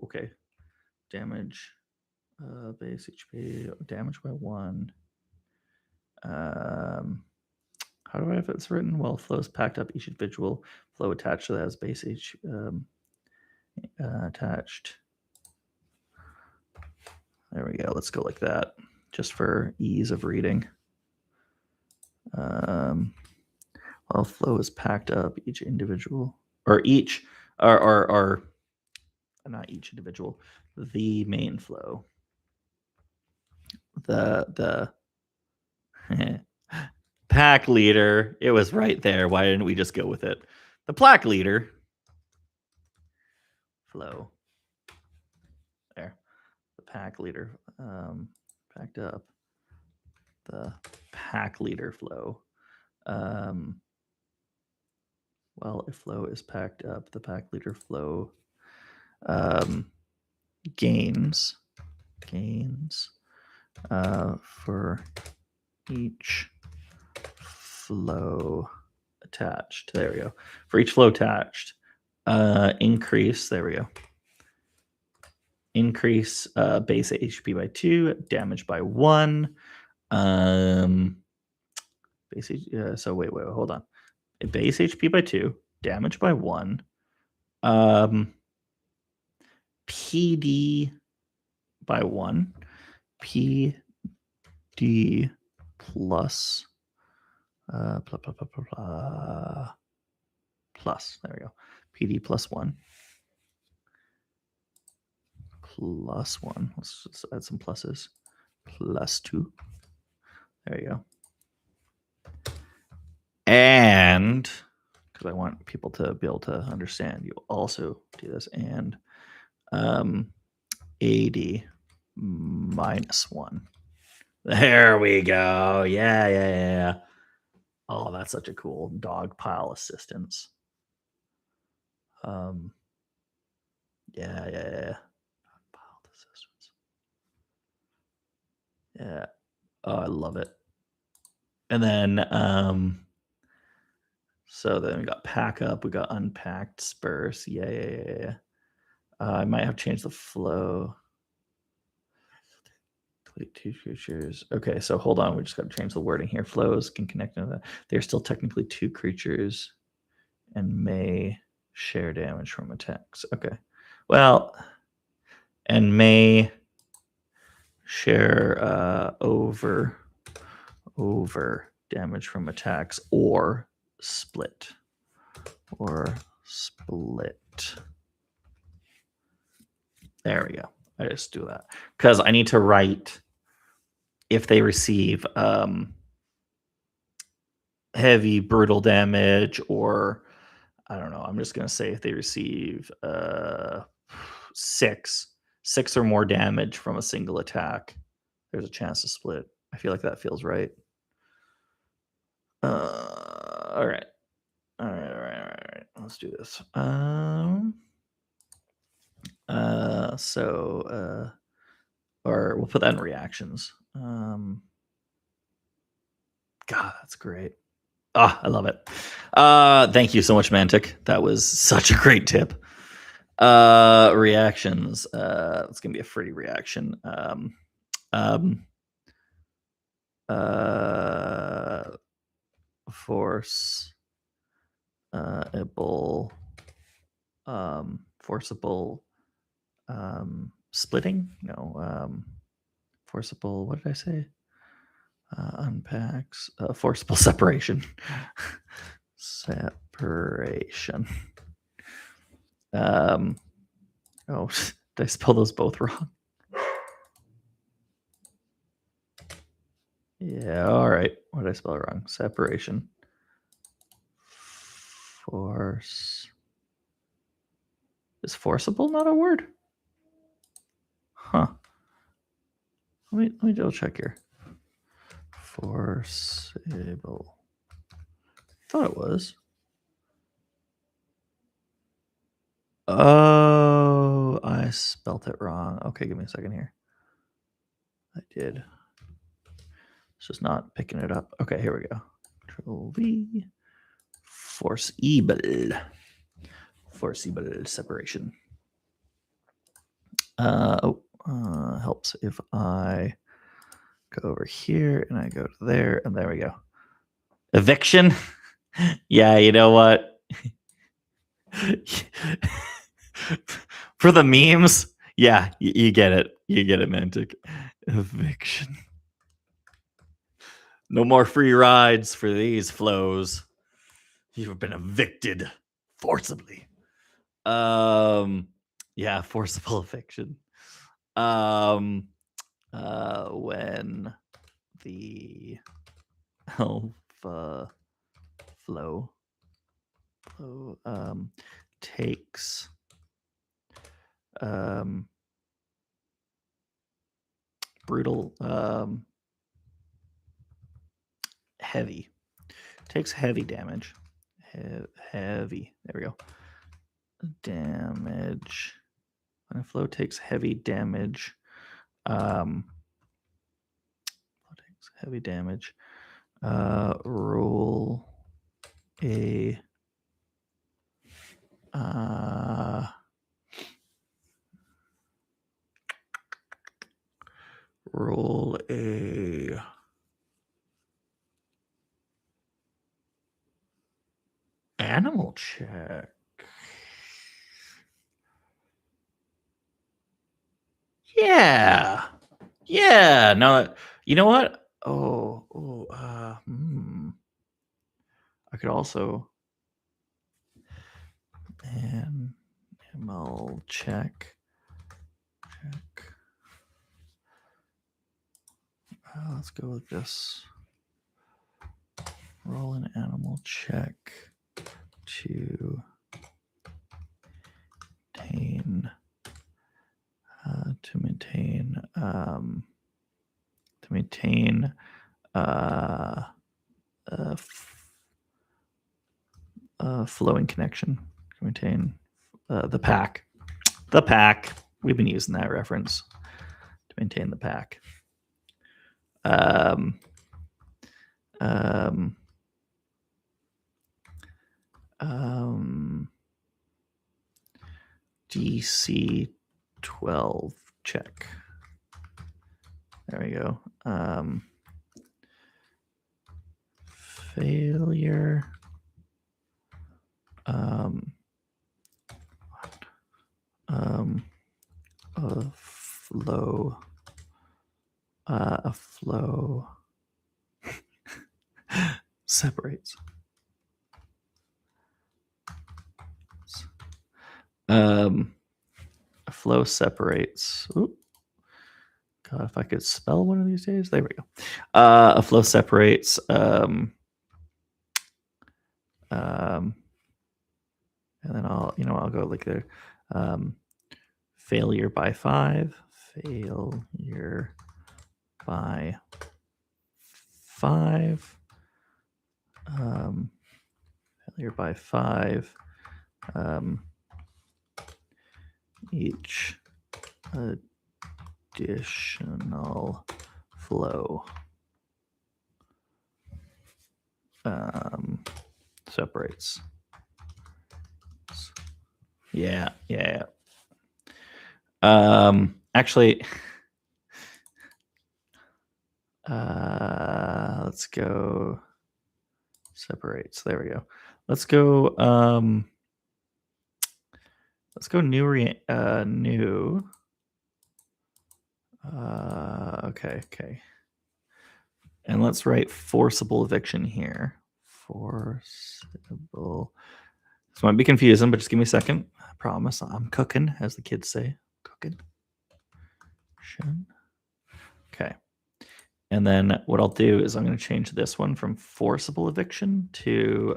okay, damage base HP, damage by 1. How do I have this written? Well, flows packed up, each individual flow attached to that has base H attached. There we go. Let's go like that, just for ease of reading. Well, flow is packed up, each individual, or not each individual, the main flow. The pack leader. It was right there. Why didn't we just go with it? The pack leader flow. There. The pack leader packed up. The pack leader flow. Well, if flow is packed up, the pack leader flow gains for each flow attached. There we go. For each flow attached, increase. There we go. Increase base HP by 2, damage by 1. Base. So wait, hold on. Base HP by 2, damage by 1. PD by 1. PD plus plus. There we go. PD plus 1. Plus 1. Let's just add some pluses. Plus 2. There you go. And because I want people to be able to understand, you also do this. And AD minus 1. There we go. Yeah. Oh, that's such a cool dog pile assistance. Yeah. Pile assistance. Yeah. Oh, I love it. And then so then we got pack up, we got unpacked, disperse. Yeah. I might have changed the flow. Delete 2 creatures. Okay, so hold on. We just got to change the wording here. Flows can connect to that. They're still technically 2 creatures and may share damage from attacks. Okay. Well, and may share over damage from attacks or split. There we go. I just do that because I need to write if they receive heavy brutal damage, or I don't know. I'm just gonna say if they receive 6 or more damage from a single attack, there's a chance to split. I feel like that feels right. All right. Let's do this. Or we'll put that in reactions. God, that's great. Ah, I love it. Thank you so much, Mantic. That was such a great tip. Reactions. It's gonna be a free reaction. Force able forcible splitting. No. Forcible. What did I say? Unpacks. Forcible separation. Separation. Oh, did I spell those both wrong? Yeah, all right. What did I spell wrong? Separation. Force. Is forcible not a word? Huh. Let me double check here. Forcible. Thought it was. Oh, I spelt it wrong. Okay, give me a second here. I did. It's just not picking it up. Okay, here we go. Control V. Forcible. Forcible separation. Helps if I go over here and I go to there, and there we go. Eviction. Yeah, you know what? For the memes, yeah, you get it. You get it, Mantic. Eviction. No more free rides for these flows. You've been evicted forcibly. Yeah, forcible eviction. When the alpha flow takes brutal heavy, takes heavy damage. Heavy. There we go. Damage. When a flow takes heavy damage, takes heavy damage. Roll a roll a animal check. Yeah. Yeah. No, you know what? I could also animal check. Let's go with this. Roll an animal check to maintain flowing connection. To maintain the pack. The pack. We've been using that reference to maintain the pack. DC 12 check. There we go. Failure. A flow separates. A flow separates. Oop. God, if I could spell one of these days. There we go. A flow separates. And then I'll go like there. Failure by 5. Failure by 5. Failure by 5. Each additional flow Separates. Yeah. Actually, let's go separates. There we go. Let's go new new. Okay. And let's write forcible eviction here. Forcible. This might be confusing, but just give me a second. I promise I'm cooking, as the kids say. Cooking. Okay. And then what I'll do is I'm going to change this one from forcible eviction to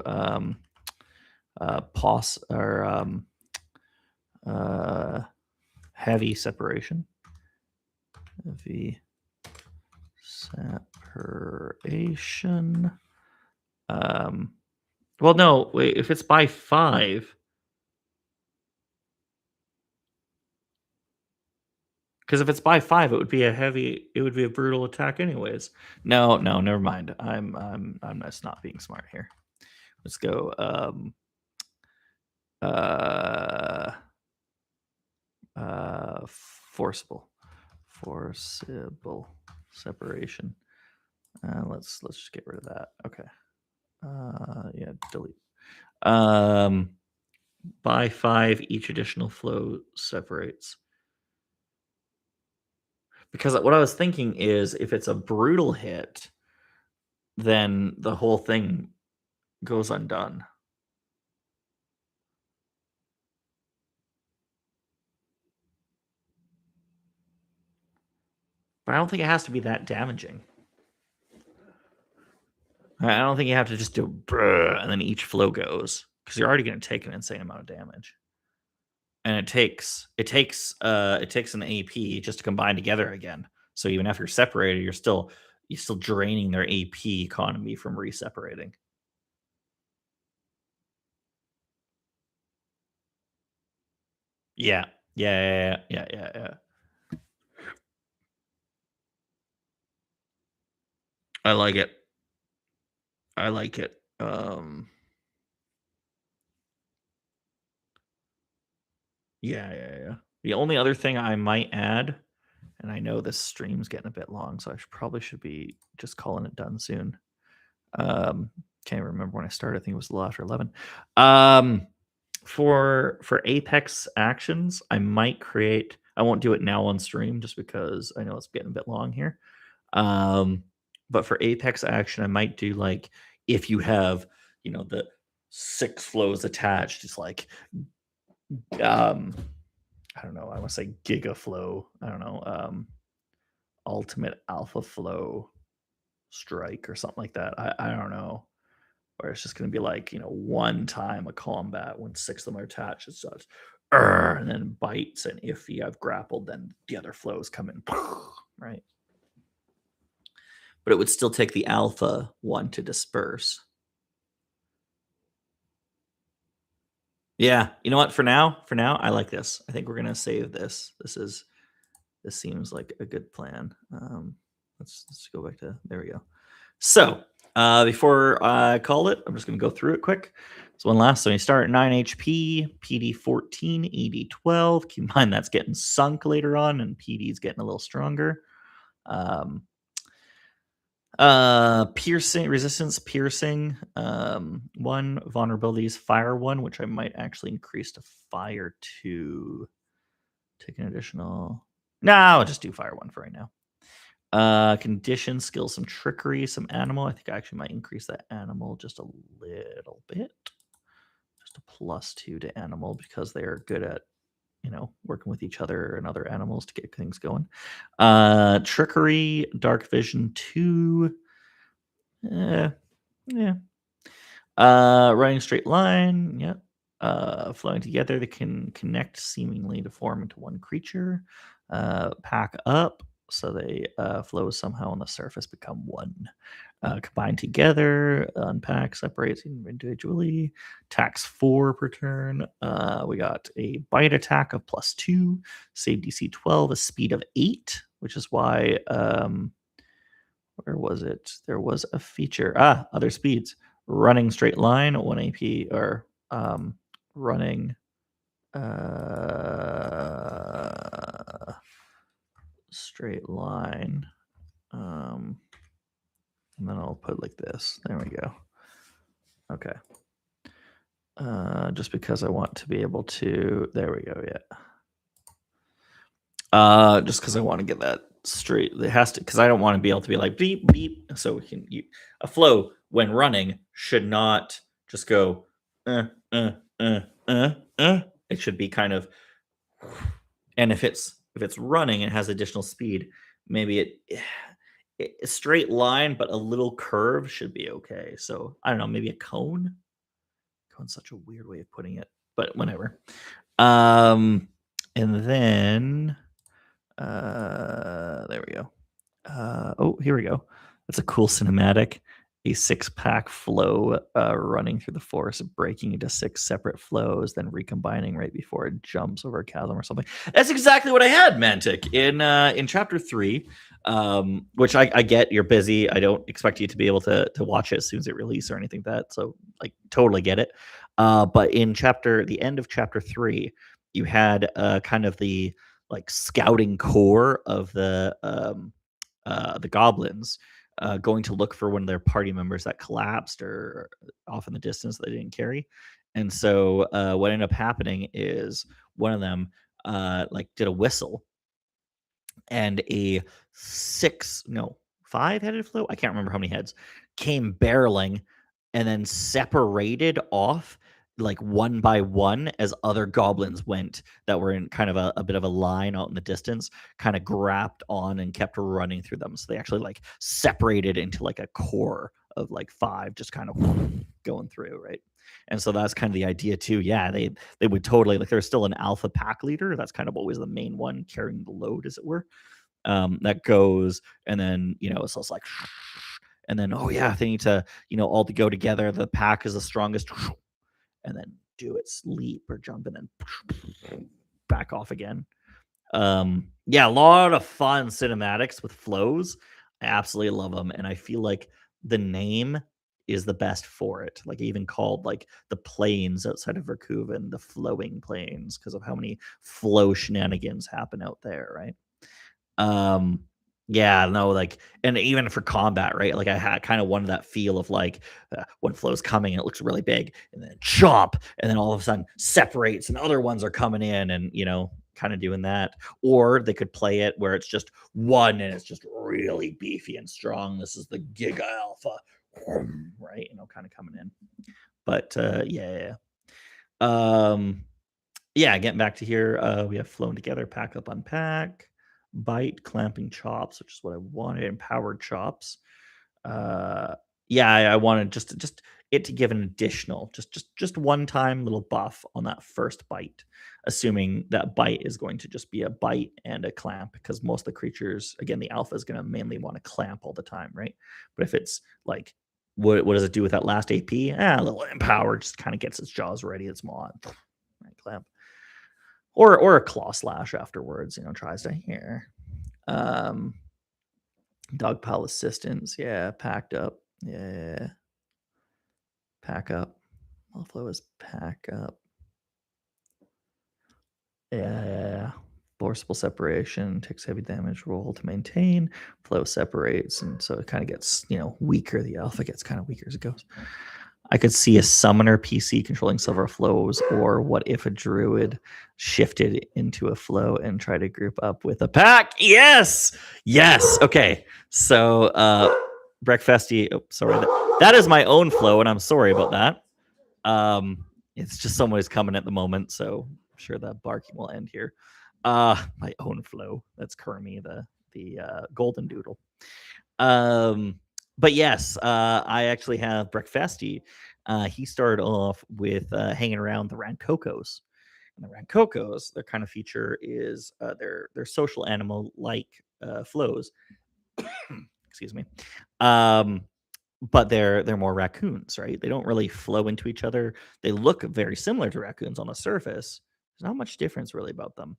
heavy separation. Heavy separation. Well, no, wait. If it's by 5, because if it's by 5, it would be a brutal attack, anyways. No, never mind. I'm just not being smart here. Let's go. Forcible separation. Let's just get rid of that. Okay. Yeah, delete. By 5, each additional flow separates. Because what I was thinking is, if it's a brutal hit, then the whole thing goes undone. But I don't think it has to be that damaging. I don't think you have to just do brrr, and then each flow goes, because you're already going to take an insane amount of damage. And it takes an AP just to combine together again. So even after you're separated, you're still draining their AP economy from reseparating. Yeah. I like it. Yeah. The only other thing I might add, and I know this stream's getting a bit long, so I should be just calling it done soon. Can't remember when I started. I think it was a little after 11. For Apex actions, I might create. I won't do it now on stream just because I know it's getting a bit long here. But for Apex action, I might do, like, if you have, the 6 flows attached, it's like, I don't know. I want to say Giga Flow. I don't know. Ultimate Alpha Flow Strike or something like that. I don't know. Where it's just going to be like, one time a combat when 6 of them are attached, it starts, and then bites. And if you have grappled, then the other flows come in, right? But it would still take the alpha one to disperse. Yeah, you know what? For now, I like this. I think we're gonna save this. This seems like a good plan. Let's go back to there. We go. So before I call it, I'm just gonna go through it quick. So one last. So you start at 9 HP, PD 14, ED 12. Keep in mind that's getting sunk later on, and PD's getting a little stronger. Piercing, 1 vulnerabilities, fire 1, which I might actually increase to fire 2. Take an additional. No, I'll just do fire 1 for right now. Condition, skill, some trickery, some animal. I think I actually might increase that animal just a little bit. Just a +2 to animal, because they are good at working with each other and other animals to get things going. Trickery, dark vision 2. Yeah. Running straight line. Yep. Flowing together, they can connect seemingly to form into one creature. Pack up, so they flow somehow on the surface, become one. Combine together, unpack, separate individually. Tax 4 per turn. We got a bite attack of +2, save DC 12, a speed of 8, which is why where was it? There was a feature. Other speeds. running straight line, 1 AP, or running straight line. And then I'll put like this. There we go. Okay. Just because I want to be able to. There we go. Yeah. Just because I want to get that straight. It has to, because I don't want to be able to be like beep beep. So we can a flow when running should not just go. It should be kind of. And if it's running and has additional speed, maybe a straight line but a little curve should be okay. So I don't know, maybe a cone. Cone's such a weird way of putting it, but whatever. And then there we go. Oh, here we go. That's a cool cinematic. A 6-pack flow running through the forest, breaking into 6 separate flows, then recombining right before it jumps over a chasm or something. That's exactly what I had, Mantic, in chapter 3. Which I get. You're busy. I don't expect you to be able to watch it as soon as it releases or anything like that. So like totally get it. But in the end of chapter 3, you had kind of the like scouting corps of the goblins going to look for one of their party members that collapsed or off in the distance that they didn't carry. And so what ended up happening is one of them like did a whistle, and a 5-headed flow, I can't remember how many heads, came barreling and then separated off like one by one as other goblins went that were in kind of a bit of a line out in the distance, kind of grabbed on and kept running through them. So they actually like separated into like a core of like 5 just kind of going through, right? And so that's kind of the idea too. Yeah, they would totally, like, there's still an alpha pack leader. That's kind of always the main one carrying the load, as it were. That goes, and then it's also like, and then oh yeah, they need to all to go together. The pack is the strongest, and then do its leap or jump, and then back off again. Yeah, a lot of fun cinematics with flows. I absolutely love them, and I feel like the name is the best for it. Like even called like the plains outside of Verkuven, the flowing plains, because of how many flow shenanigans happen out there, right? Um, yeah, no, like, and even for combat, right? Like I had kind of wanted that feel of like when flow's coming, it looks really big, and then chomp, and then all of a sudden separates, and other ones are coming in, and kind of doing that. Or they could play it where it's just one, and it's just really beefy and strong. This is the Giga Alpha, right? Kind of coming in. But yeah. Yeah, getting back to here, we have flown together, pack up, unpack, bite, clamping chops, which is what I wanted, empowered chops. Uh, yeah, I wanted just it to give an additional, just one time little buff on that first bite, assuming that bite is going to just be a bite and a clamp, because most of the creatures, again, the alpha is going to mainly want to clamp all the time, right? But if it's like, what does it do with that last AP? A little empowered, just kind of gets its jaws ready, its maw, right, clamp. Or a claw slash afterwards, tries to here. Dog pile assistance, yeah, packed up, yeah, pack up. Flow is pack up, yeah. Forcible separation takes heavy damage. Roll to maintain. Flow separates, and so it kind of gets weaker. The alpha gets kind of weaker as it goes. I could see a summoner PC controlling several flows, or what if a druid shifted into a flow and tried to group up with a pack? Yes! Okay. So Breakfasty, sorry. That is my own flow, and I'm sorry about that. It's just someone who's coming at the moment, so I'm sure that barking will end here. My own flow. That's Kermie, the golden doodle. But yes, I actually have Breakfasty. He started off with hanging around the Rancocos. And the Rancocos, their kind of feature is they're social animal like flows. Excuse me. But they're more raccoons, right? They don't really flow into each other. They look very similar to raccoons on the surface. There's not much difference really about them.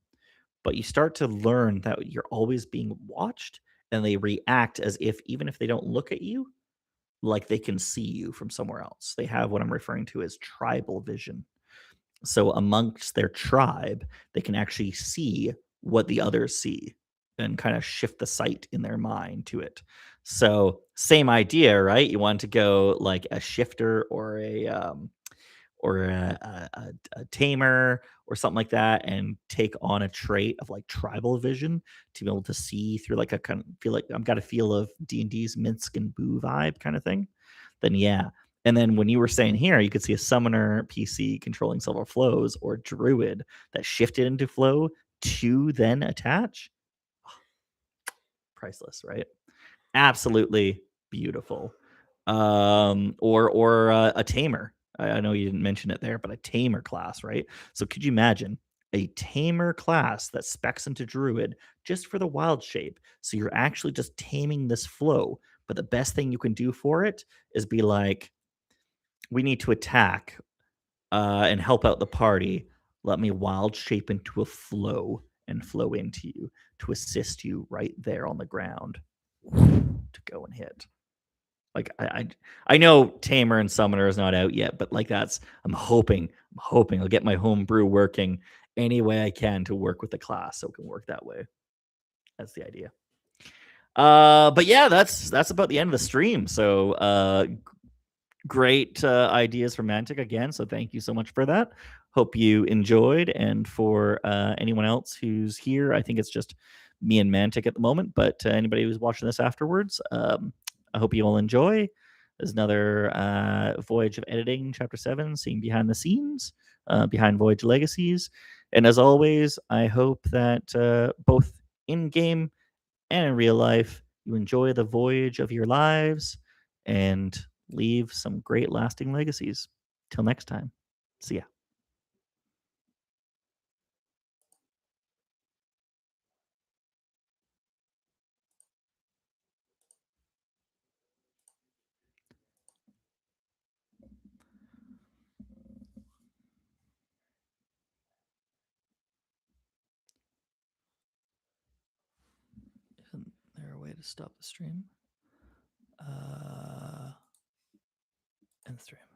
But you start to learn that you're always being watched, and they react as if, even if they don't look at you, like they can see you from somewhere else. They have what I'm referring to as tribal vision. So amongst their tribe, they can actually see what the others see and kind of shift the sight in their mind to it. So same idea, right? You want to go like a shifter or a tamer or something like that and take on a trait of like tribal vision to be able to see through like a kind of feel like I've got a feel of D&D's Minsk and Boo vibe kind of thing, then yeah. And then when you were saying here, you could see a summoner PC controlling several flows or druid that shifted into flow to then attach. Priceless, right? Absolutely beautiful. Or a tamer. I know you didn't mention it there, but a tamer class, right? So could you imagine a tamer class that specs into druid just for the wild shape? So you're actually just taming this flow, but the best thing you can do for it is be like, we need to attack and help out the party. Let me wild shape into a flow and flow into you to assist you right there on the ground to go and hit. Like I know Tamer and Summoner is not out yet, but like that's I'm hoping I'll get my home brew working any way I can to work with the class so it can work that way. That's the idea. But yeah, that's about the end of the stream. So great ideas from Mantic again. So thank you so much for that. Hope you enjoyed. And for anyone else who's here, I think it's just me and Mantic at the moment. But anybody who's watching this afterwards, I hope you all enjoy. There's another Voyage of Editing, Chapter 7, seeing behind the scenes, behind Voyage Legacies. And as always, I hope that both in game and in real life, you enjoy the voyage of your lives and leave some great lasting legacies. Till next time. See ya. Isn't there a way to stop the stream? End stream.